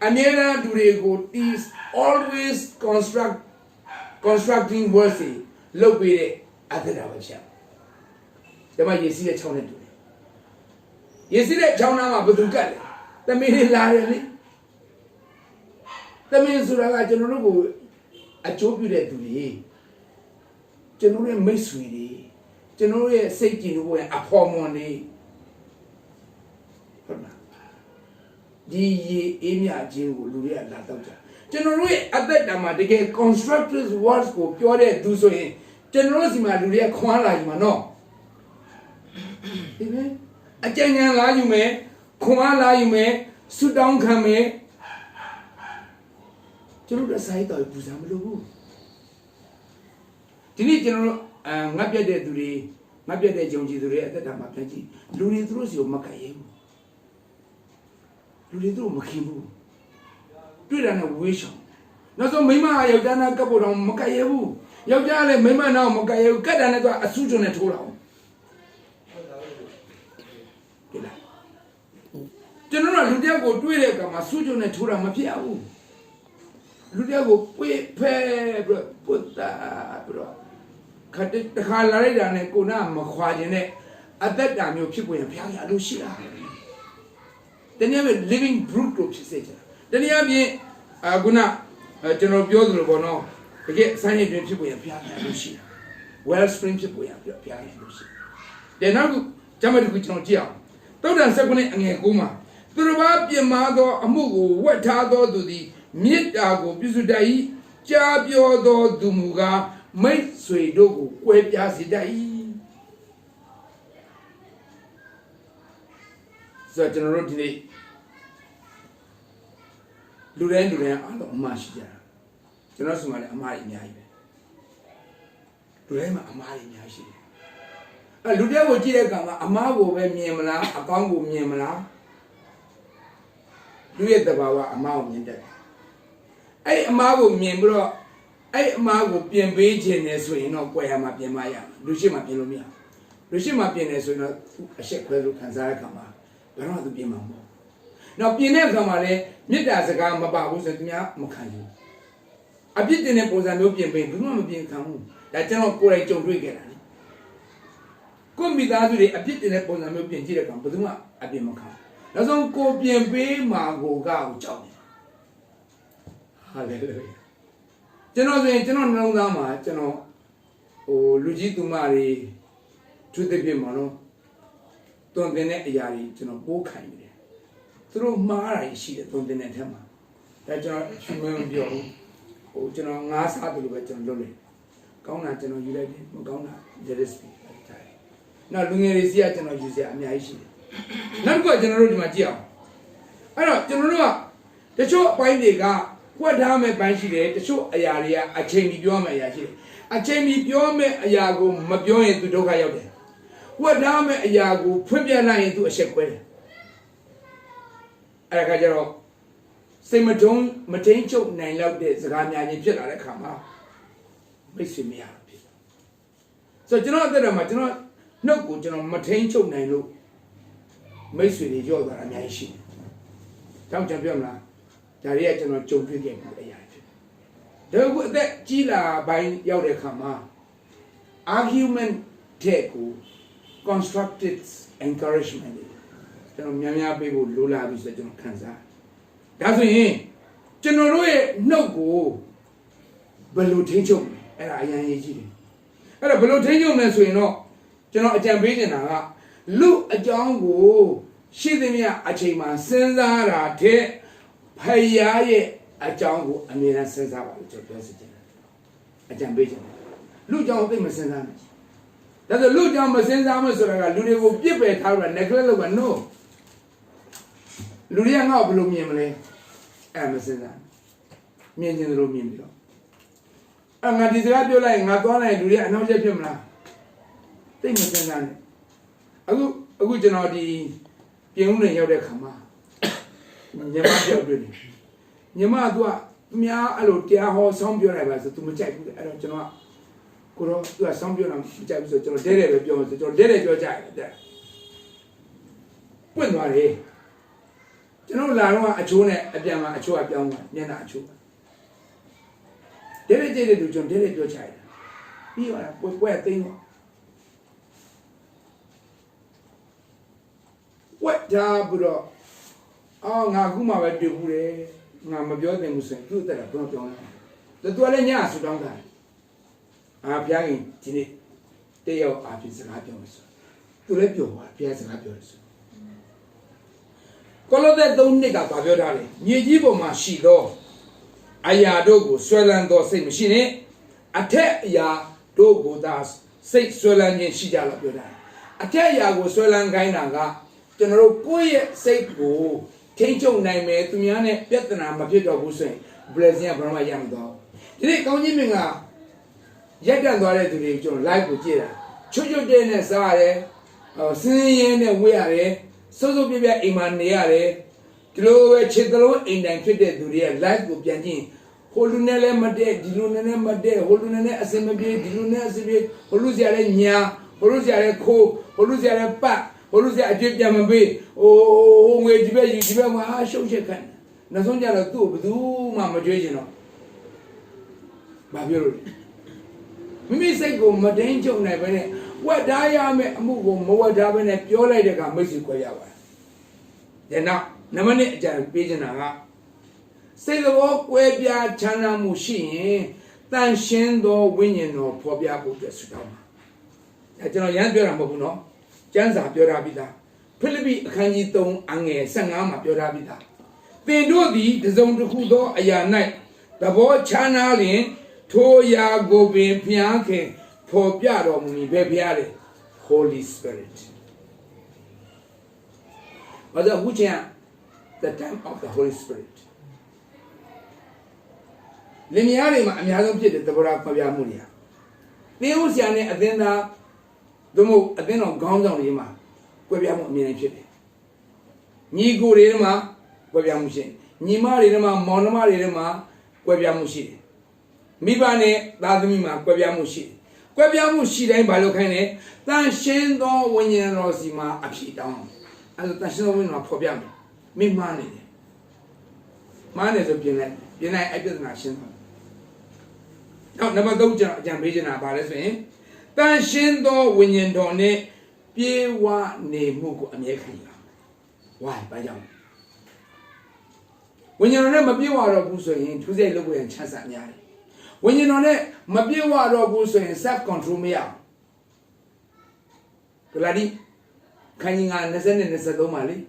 အမြဲတမ်းလူတွေကို always constructing words လုပ်ပေးတဲ့အသက်တာပဲဖြစ်တယ်။ဒါမှရေစီးတဲ့ချောင်းနဲ့တူတယ်။ရေစီးတဲ့ချောင်းနားမှာဘယ်သူကတ်လဲ။သမင်းလေးလာတယ်လေ။သမင်းဆိုတာကကျွန်တော်တို့ကိုအကျိုးပြုတဲ့သူတွေကျွန်တော်ရဲ့မိတ်ဆွေတွေကျွန်တော်ရဲ့စိတ်ကြည်လို့ရအဖော်မွန်တွေဟုတ်လား။ဒီရေအေးမြခြင်းကိုလူတွေကလာတော့ကြ။ကျွန်တော်တို့ရဲ့အသက်တာမှာတကယ် constructive words ကိုပြောတဲ့သူဆိုရင်ကျွန်တော်တို့စီမှာလူတွေကခွာလာယူမှာနော်ဒီမဲ့အကြံဉာဏ်လာယူမယ်ခွာလာယူမယ်ဆူတောင်းခံမယ်ကျွန်တော်တို့ဆိုင်တော်ပူဇော်မလို့ဘူးဒီနေ့ကျွန်တော်တို့ငတ်ပြတ်တဲ့သူတွေငတ်ပြတ်တဲ့ဂျုံကြည်သူတွေအသက်တာမှာပြန်ကြည့်လူတွေသူတို့စီကိုမကတ်ရဲဘူးလူတွေသူတို့မခင်ဘူးတွေ့တာနဲ့ဝေးရှောင်နောက်ဆုံးမိမယောက်ျားနာကပ်ဖို့တော့မကတ်ရဲဘူးယောက်ျားလည်းမိမနာမကတ်ရဲဘူးကတ်တာနဲ့သူအဆူးကျွန်းနဲ့ထိုးတာဟုတ်လားကျွန်တော်တို့လူတယောက်ကိုတွေ့တဲ့အခါမှာဆူးကျွန်းနဲ့ထိုးတာမဖြစ်ဘူးလူတယောက်ကိုပွေဖဲပြီးတော့ပုတ်တာပြီးတော့ခတ်တခါလာလိုက်တာနဲ့ကိုနာမခွာခြင်းနဲ့အသက်တာမျိုးဖြစ်ပေါ်ရင်ဘုရားကြီးအလိုရှိတာတနည်းအားဖြင့် living brute ကိုဖြစ်စေချင်တာတနည်းအားဖြင့်ခုနကျွန်တော်ပြောသလိုပေါ့နော်တကယ်စမ်းရည်တွင်ဖြစ်ပေါ်ရင်ဘုရားကြီးအလိုရှိတာ well spring ဖြစ်ပေါ်ရင်ဘုရားကြီးအလိုရှိတယ်နောက်ကျမ်းစာတစ်ခုကျွန်တော်ကြည့်အောင်သုတ္တန်19အငယ်9မှာသူတစ်ပါးပြင်မာသောအမှုကိုဝတ်ထားသောသူသည်မေတ္တာကိုပြုစုတတ်၏ကြားပြောသောသူမူကားမိတ်ဆွေတို့ကိုကွဲပြားစေတတ်၏ဆိုတော့ကျွန်တော်တို့ဒီနေ့လူတိုင်းအားလုံးအမှားရှိကြတာကျွန်တော်ဆိုမှလည်းအမှားတွေအများကြီးပဲလူတိုင်းမှာအမှားတွေအများကြီးရှိတယ်လူတယောက်ကိုကြည့်တဲ့အခါမှာအမှားကိုပဲမြင်မလားအကောင်းကိုမြင်မလားလူရဲ့တဘာဝအမှားကိုမြင်တတ်တယ်အဲ့အမားကိုမြင်ပြီးတော့အဲ့အမားကိုပြင်ပေးခြင်းနဲ့ဆိုရင်တော့ကြွယ်ရမှာပြင်မရလူရှိမှပြင်လို့မရလူရှိမှပြင်နေဆိုရင်တော့အရှက်ခွဲလို့ခံစားရခါမှာဘယ်တော့မှသူပြင်မှာမဟုတ်နောက်ပြင်တဲ့အခါမှာလည်းမေတ္တာစကားမပါဘူးဆိုရင်သူများမခံဘူးအပြစ်တင်တဲ့ပုံစံမျိုးပြင်ပေးဘူးမှမပြင်ခံဘူးဒါကျွန်တော်ကိုယ်တိုင်ကြုံတွေ့ခဲ့တာလေကိုမိသားစုတွေအပြစ်တင်တဲ့ပုံစံမျိုးပြင်ကြည့်တဲ့အခါဘယ်သူမှအပြစ်မခံဘူးနောက်ဆုံးကိုပြင်ပေးမှာကိုကြောက်တယ်ဟာလေကျွန်တော်ဆိုရင်ကျွန်တော်နှလုံးသားမှာကျွန်တော်လူကြီးသူမတွေသူတစ်ပြစ်မှာနော် တွန်တင်တဲ့အရာတွေကျွန်တော်ပိုးခိုင်းတယ်သူတို့မှားတာရှိတယ်တွန်တင်တဲ့အထက်မှာဒါကျွန်တော်ရှင်မင်းပြောဟိုကျွန်တော်ငါးစားတယ်လို့ပဲကျွန်တော်လုပ်လိုက်ကောင်းတာကျွန်တော်ယူလိုက်တယ်မကောင်းတာ jealous ပဲနောက်လူငယ်တွေစီကကျွန်တော်ယူစရာအများကြီးရှိတယ်နောက်တစ်ခုကကျွန်တော်တို့ဒီမှာကြည့်အောင်အဲ့တော့ကျွန်တော်တို့ကတချို့အပိုင်းတွေကကွက်ထားမဲ့ပိုင်းရှိတယ်တချို့အရာတွေကအချိန်မီပြောမဲ့အရာရှိတယ်အချိန်မီပြောမဲ့အရာကိုမပြောရင်သူဒုက္ခရောက်တယ်ကွက်ထားမဲ့အရာကိုဖွင့်ပြလိုက်ရင်သူအရှက်ခွဲတယ်အဲ့ဒါကကြတော့စိတ်မထုံးမထိန်ချုပ်နိုင်လောက်တဲ့စကားများချင်းဖြစ်လာတဲ့အခါမှာမိတ်ဆွေမရဘူးဆိုတော့ကျွန်တော်အသက်တာမှာကျွန်တော်နှုတ်ကိုကျွန်တော်မထိန်ချုပ်နိုင်လို့မိတ်ဆွေတွေကြောက်တာအများကြီးရှိတယ်။တောင်းကြပြောမလား။ဒါတွေကကျွန်တော်ကြုံတွေ့ခဲ့တဲ့အရာဖြစ်တယ်။ဒါကအသက်ကြီးလာပိုင်းရောက်တဲ့အခါမှာ argument တဲ့ကို constructive encouragement ကျွန်တော်များများပေးဖို့လိုလာပြီဆိုတော့ကျွန်တော်ခံစား။ဒါဆိုရင်ကျွန်တော်တို့ရဲ့နှုတ်ကိုဘယ်လိုထိန်းချုပ်လဲအဲ့ဒါအရင်ရေးကြည့်တယ်။အဲ့တော့ဘယ်လိုထိန်းချုပ်လဲဆိုရင်တော့ကျွန်တော်အကြံပေးနေတာကလူအကြောင်းကိုရှိသမျှအချိန်မှာစဉ်းစားတာတဲ့ဖယားရဲ့အကြောင်းကိုအမြဲတမ်းစဉ်းစားပါလို့ကျွန်တော်ပြောစီချင်တယ်အကြံပေးချင်တယ်လူအကြောင်းသိမစဉ်းစားနဲ့ဒါဆိုလူအကြောင်းမစဉ်းစားမှဆိုတာကလူတွေကိုပြစ်ပယ်ထားလို့ neglect လုပ်က no လူတွေကငါ့ကိုဘယ်လိုမြင်မလဲအဲ့မစဉ်းစားမြင်ချင်တယ်လို့မြင်ပြီးတော့အဲ့ငါဒီစကားပြောလိုက်ငါသွားလိုက်လူတွေအနောက်ကျဖြစ်မလားသိမစဉ်းစားနဲ့အခုကျွန်တော်ဒီပြင်ဦးနေရောက်တဲ့ခါမှာညီမပြောတွေ့တယ်ညီမကများအဲ့လိုတရားဟောဆောင်းပြောလိုက်ပါဆို तू မကြိုက်ဘူးအဲ့တော့ကျွန်တော်ကိုတော့ तू ကဆောင်းပြောတာမကြိုက်ဘူးဆိုကျွန်တော်ဒဲပဲပြောဆိုကျွန်တော်ဒဲပြောကြတယ်တဲ့ပွင့်သွားတယ်ကျွန်တော်လာတော့အချိုးနဲ့အပြန်မှာအချိုးကပြောင်းသွားမျက်နှာအချိုးဒဲကြည့်တဲ့သူကျွန်တော်ဒဲပြောချင်တယ်ပြီးတော့ပွဲသိမ်းတော့ဝက်တာပြီးတော့ငါအခုမှပဲတွေ့ဘူးတယ်ငါမပြောသင့်ဘူးဆိုရင်သူ့တက်တာပြောတယ်သူကလည်းညဆူတောင်းတာဖျားခင်ဒီနေ့တယောက်အပြင်စကားပြောမယ်ဆိုသူလည်းပြောပါဖျားစကားပြောတယ်ဆိုကောလောသဲ3နှစ်ကပြောထားတယ်မြေကြီးပေါ်မှာရှိသောအရာတို့ကိုဆွဲလန်းသောစိတ်မရှိနဲ့အထက်အရာတို့ကိုသာစိတ်ဆွဲလန်းခြင်းရှိကြလို့ပြောတာအထက်အရာကိုဆွဲလန်းခိုင်းတာကကျွန်တော်တို့ကိုယ့်ရဲ့စိတ်ကိုထိန်းချုပ်နိုင်မယ်သူများနဲ့ပြဿနာမဖြစ်တော့ဘူးဆိုရင် blessing ကဘာမှရမတော့ဒီနေ့ကောင်းကြီးမင်္ဂလာရက်တန့်သွားတဲ့သူတွေကျွန်တော် live ကိုကြည့်တာချွတ်ချွတ်တဲ့နဲ့စားရတယ်စင်းရဲနဲ့ဝေးရတယ်စိုးစိုးပြပြအိမ်မှာနေရတယ်ဒီလိုပဲခြေသလုံးအိမ်တိုင်းဖြစ်တဲ့သူတွေက live ကိုပြန်ကြည့်ဟိုလူနဲ့လည်းမတည့်ဒီလူနဲ့လည်းမတည့်ဟိုလူနဲ့လည်းအစင်မပြေဒီလူနဲ့အစင်ပြေဟိုလူစရာလည်းညာဟိုလူစရာလည်းခိုးဟိုလူစရာလည်းပတ်ဟိုလူစရာအကျွေးပြန်မပေးဟိုငွေဒီဘက်ယူဒီဘက်မှာရှုပ်ချက်ခံနောက်ဆုံးကြတော့သူ့ကိုဘယ်သူမှမကြွေးချင်တော့ဘာပြောလို့မိမိစိတ်ကိုမတိန်ချုပ်နိုင်ပဲနဲ့ဝက်ထားရမယ့်အမှုကိုမဝက်ထားပဲနဲ့ပြောလိုက်တဲ့ကမိတ်ဆွေခွဲရပါတယ်ဒါနောက်နံပါတ်1အကြံပေးချင်တာကစိတ်တော်ကွဲပြားချမ်းသာမှုရှိရင်တန်ရှင်းသောဝိညာဉ်တော်ဖော်ပြဖို့အတွက်ဆုတောင်းပါဒါကျွန်တော်ရမ်းပြောတာမဟုတ်ဘူးနော်ကျမ်းစာပြောထားပြီးသားဖိလိပ္ပိအခန်းကြီး3အငယ်15မှာပြောထားပြီးသားသင်တို့သည်တစုံတစ်ခုသောအရာ၌သဘောချမ်းသာလျင်ထိုအရာကိုပင်ဖျားခင်ဖော်ပြတော်မူမည်ပဲဖျားတယ် Holy Spirit but which is the time of the Holy Spirit လင်မယားတွေမှာအများဆုံးဖြစ်တဲ့သဘောထားဖော်ပြမှုတွေဟာသင်ဦးဆရာနဲ့အသင်းသားသို့မဟုတ်အသင်းတော်ခေါင်းဆောင်တွေမှာကွဲပြားမှုအမြင်နဲ့ဖြစ်တယ်ညီကိုတွေမှာကွဲပြားမှုရှိတယ်ညီမတွေမှာမောင်နှမတွေမှာကွဲပြားမှုရှိတယ်မိဘနဲ့သားသမီးမှာကွဲပြားမှုရှိတယ်ကွဲပြားမှုရှိတိုင်းဘာလို့ခိုင်းလဲတန်ရှင်းသောဝိညာဉ်တော်စီမှာအဖြစ်တောင်းအဲဒါတန်ရှင်းသောဝိညာဉ်တော်ဖော်ပြမယ်မိမနေတယ်မားနေဆိုပြင်လိုက်အပြဿနာရှင်းသွားနောက်နံပါတ်3ကျွန်တော်အကြံပေးချင်တာဘာလဲဆိုရင်တန်ရှင်းသောဝိညာဉ်တော်နဲ့ပြေဝနေမှုကိုအမြဲခံရအောင်ဝိုင်းဘာကြောင့်ဝိညာဉ်တော်နဲ့မပြေဝတော့ဘူးဆိုရင်သူစိတ်လုပ်ကိုရချမ်းသာများတယ်ဝိညာဉ်တော်နဲ့မပြေဝတော့ဘူးဆိုရင် self control မရအောင်ဂလာတိ Kanyinga Nasan and Sadomali,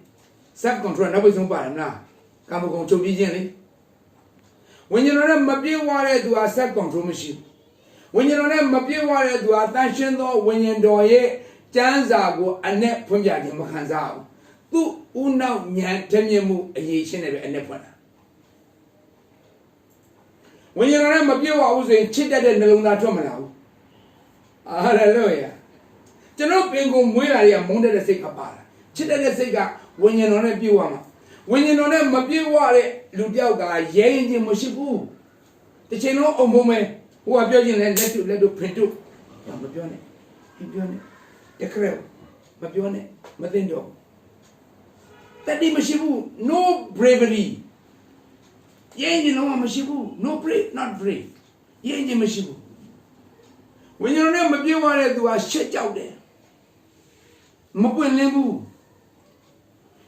self control, never so bad now. Come to be when you don't have a water to a self control machine. When you don't have a water to attention, or when you do it, Janza go a net from Yamakanzao. Tu una nyan temyemu a yishin and nepona. When you remember, you was in Chita and Meluna Tomanao. Hallelujah. Jano Pingo Muya Monda the Sika Chita the Sika, when you don't have you. When you don't have a water, Ludiaga, Yang Moshibu. The channel of moment who are building and let you print to Mabione, Mabione, the crab, Mabione, Madindo. That day Mashibu, no bravery. Yang no Mashibu, no brave, not brave. Yang Mashibu. When you remember you wanted to shut out there. Mapun Lebu.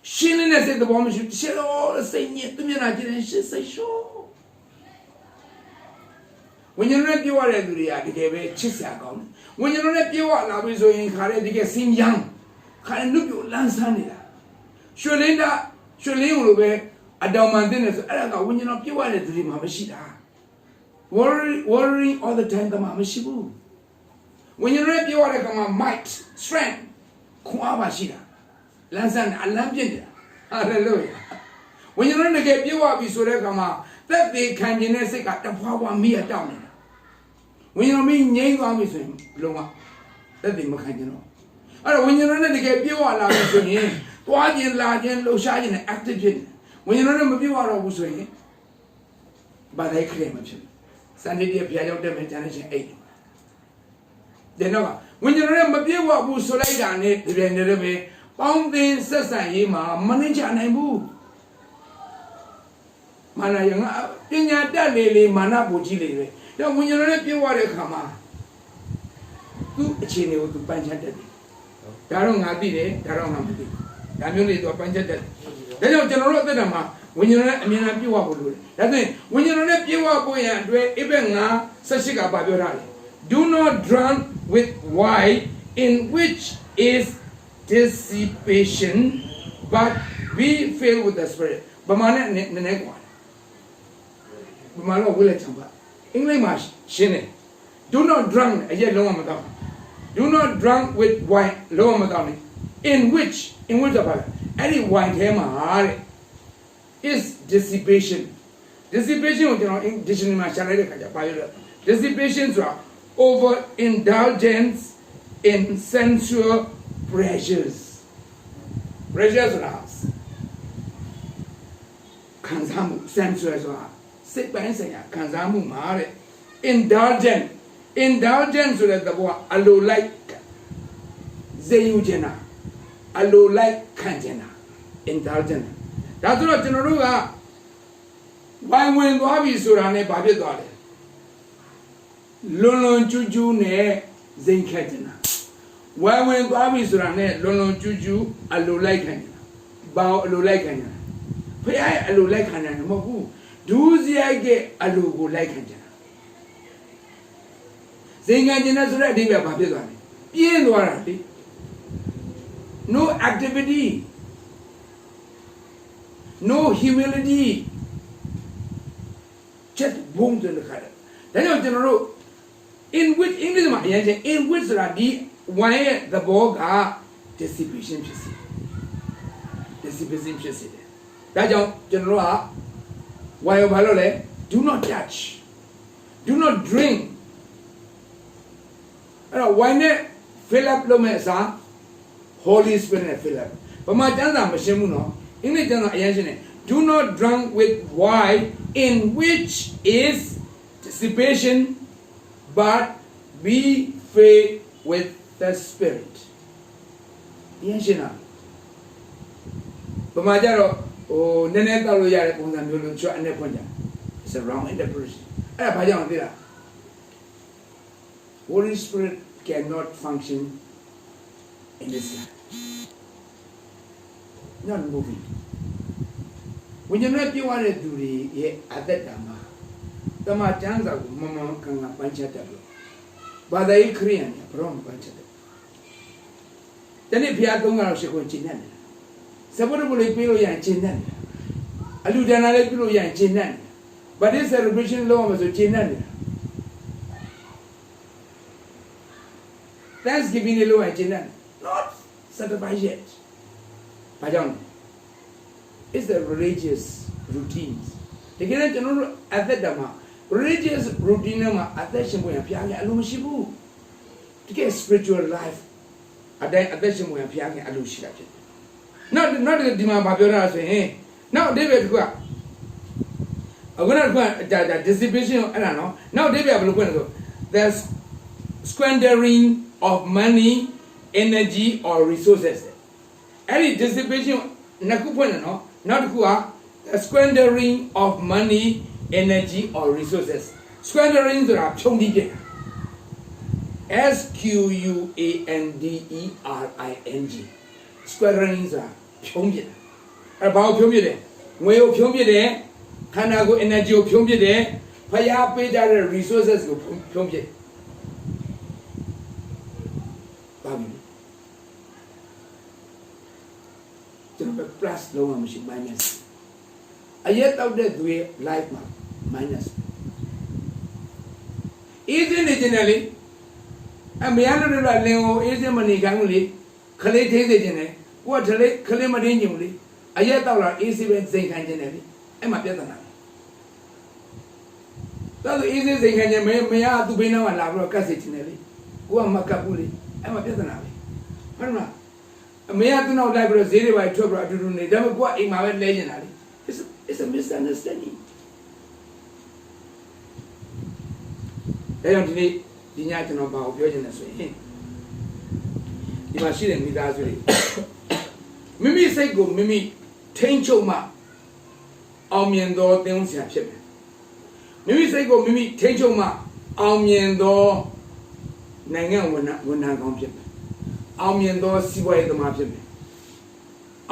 Shilling said the woman should say all the same yet to me, and I didn't say sure. When you remember you wanted to react, you gave a chisakon. When you remember you want, I was in Kare to get sing young. Can look you Lansanida. Sholinda, Sholin a down when you're not pure to the Mamashida. Worrying all the time, the Mamashibu. When you rap your come might, strength, Kuamashida. Lansan, Alamjenda. Hallelujah. When you run to get you up, you should have come out. That they can genetic at the power me a down. When you mean Yang army swim, Loma, that they can you know. When you run to get you all out of the Guardian, Lardian, Loshajan, and Actigen. When you remember you are always swinging, but I claim of him. Sunday, the piano dimension 8. Then, when you remember you are who so late on it, the end of the way, bounding Sasayima, manager and boo. Manayanga, in your daily manabuji. Then, when you remember you are a comma, do a chin to punch at it. Darong Adi, Darong Amadi. Damn to punch at it. Then you general the when you know, I mean, I'm you up. That means when you know, you are boy and even now, Sashika Babirali. Do not drunk with wine, in which is dissipation, but be filled with the Spirit. Bamana Nenegua. Bamalo will it. English, Shine. Do not drunk a yellow madam. Do not drunk with wine, low madam. In which about any wine hema is dissipation. Dissipation, you know, in dissipations are overindulgence in sensual pleasures. Pleasures are Kansamu, sensuous are. Sit by and say, Kansamu Mare. Indulgent. Indulgence so that the boy allo like Zayujena. Allo like Kanjena. Indulgent. That's what you know. Why when Bobby Surane Babi got it? Lolon Juju ne Zinkatena. Why when Bobby Surane, Lolon Juju, allo like Kanjena. Bow allo like Kanjena. Pay I allo like Kanjena. Mogu. Do the get allo go like Kanjena. Zinkatena so that they were Babi got it. Bien warranty. No activity. No humility. Just boom to the color. Then you know, in which English, in which why the bog are dissipation. Dissipation. That's your general. Why you value? Do not touch. Do not drink. Why not fill up the mesa? Holy Spirit fill up. But my dana mashemuno. English do not drink with wine, in which is dissipation, but be filled with the Spirit. Yeshina. But my jaro, oh, Neneta Loya, and Neponia. It's a wrong interpretation. Holy Spirit cannot function in this life. Not moving. When you know you want to do it at that time, the Martans are Mama can punch at the but they Korean from punch at နေ့ဖျား3ကတော့ရှိခွင့်ကျင့်တယ်စပေါ်ဘလေးပြေးလို့ရရင်ကျင့်တယ်အလူဒါနာလေးပြုလို့ရရင်ကျင့်တယ်ဗတ်ဒီ celebration လုပ်အောင်ဆိုကျင့်တယ် Thanksgiving လေးလုပ်ရင်ကျင့်တယ် not certified yet ဘာကြောင့်လဲ it's the religious routines ဒီကနေ့ကျွန်တော်တို့အသက်တာမှာ religious routine မှာအသက်ရှင်ဖို့ရဖျားခင်အလိုမရှိဘူးတကယ် spiritual life အသက်ရှင်ဖို့ရဖျားခင်အလိုရှိတာဖြစ်တယ်နောက်ဒီမှာဗာပြောတာဆိုရင်နောက်အဓိပ္ပာယ်တစ်ခုကအခုနောက်တစ်ခုကdissipation အဲ့ဒါနော်နောက်အဓိပ္ပာယ်ဘယ်လိုဖွင့်လဲဆို the squandering of money energy or resources အဲ့ဒီ dissipation နှစ်ခုဖွင့်တယ်နော်နောက်တစ်ခုက the squandering of money energy or resources squandering ဆိုတာဖြုန်းတီးပြ SQUANDERING squandering ဆိုတာဖြုန်းပြအဲ့ဘာကိုဖြုန်းပြတယ်ငွေကိုဖြုန်းပြတယ်ခန္ဓာကိုယ် energy ကိုဖြုန်းပြတယ်ဖျားပေးကြတဲ့ resources ကိုဖြုန်းပြဘာလို့ကျွန်တော် plus လုံးဝမရှိ minus အရက်တောက်တဲ့သူရဲ့ life မှာ minus easy နေကြတယ်လေအမေရလို့လည်းလင်ကို easy မနေခိုင်းဘူးလေခလေးထိစေခြင်းနဲ့ကိုကခလေးမတင်းချင်ဘူးလေအရက်တောက်လာ easy ပဲစိန်ခံခြင်းနဲ့လေအဲ့မှာပြဿနာတော်တော် easy စိန်ခံခြင်းမရသူ့ဘေးနားမှာလာပြီးတော့ကတ်စေခြင်းနဲ့လေကိုကမကတ်ဘူးလေအဲ့မှာပြဿနာပဲဟုတ်လားအမေကသူ့နောက်လိုက်ပြီးတော့ဈေးတွေပါထွက်ပြီးတော့အတူတူနေဒါပေမဲ့ကိုကအိမ်မှာပဲလဲနေတာလေit's a misunderstanding ဒါကြောင့်ဒီညကျွန်တော်ဘာကိုပြောချင်လဲဆိုရင်ဒီမှာရှိတဲ့မိသားစုတွေမိမိစိတ်ကိုမိမိထိန်းချုပ်မှအောင်မြင်သောသင်္ဆရာဖြစ်မယ်မိမိစိတ်ကိုမိမိထိန်းချုပ်မှအောင်မြင်သောနိုင်ငံဝန်ထမ်းကောင်းဖြစ်မယ်အောင်မြင်သောစီးပွားရေးသမားဖြစ်မယ်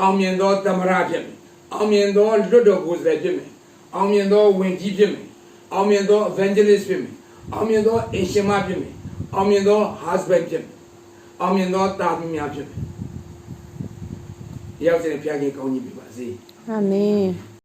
အောင်မြင်သောသမရဖြစ်မယ်အောင်မြင်သောလွတ်တော်ကိုယ်စားလှယ်ဖြစ်မယ်အောင်မြင်သောဝင်ကြီးဖြစ်မယ်အောင်မြင်သော evangelist ဖြစ်မယ်အောင်မြင်သောအရှင်မဖြစ်မယ်အောင်မြင်သော husband ဖြစ်မယ်အောင်မြင်သောတာသမီးများဖြစ်မယ်ရောက်တဲ့ဖျားကြီးကောင်းကြီးပြပါစေအာမင်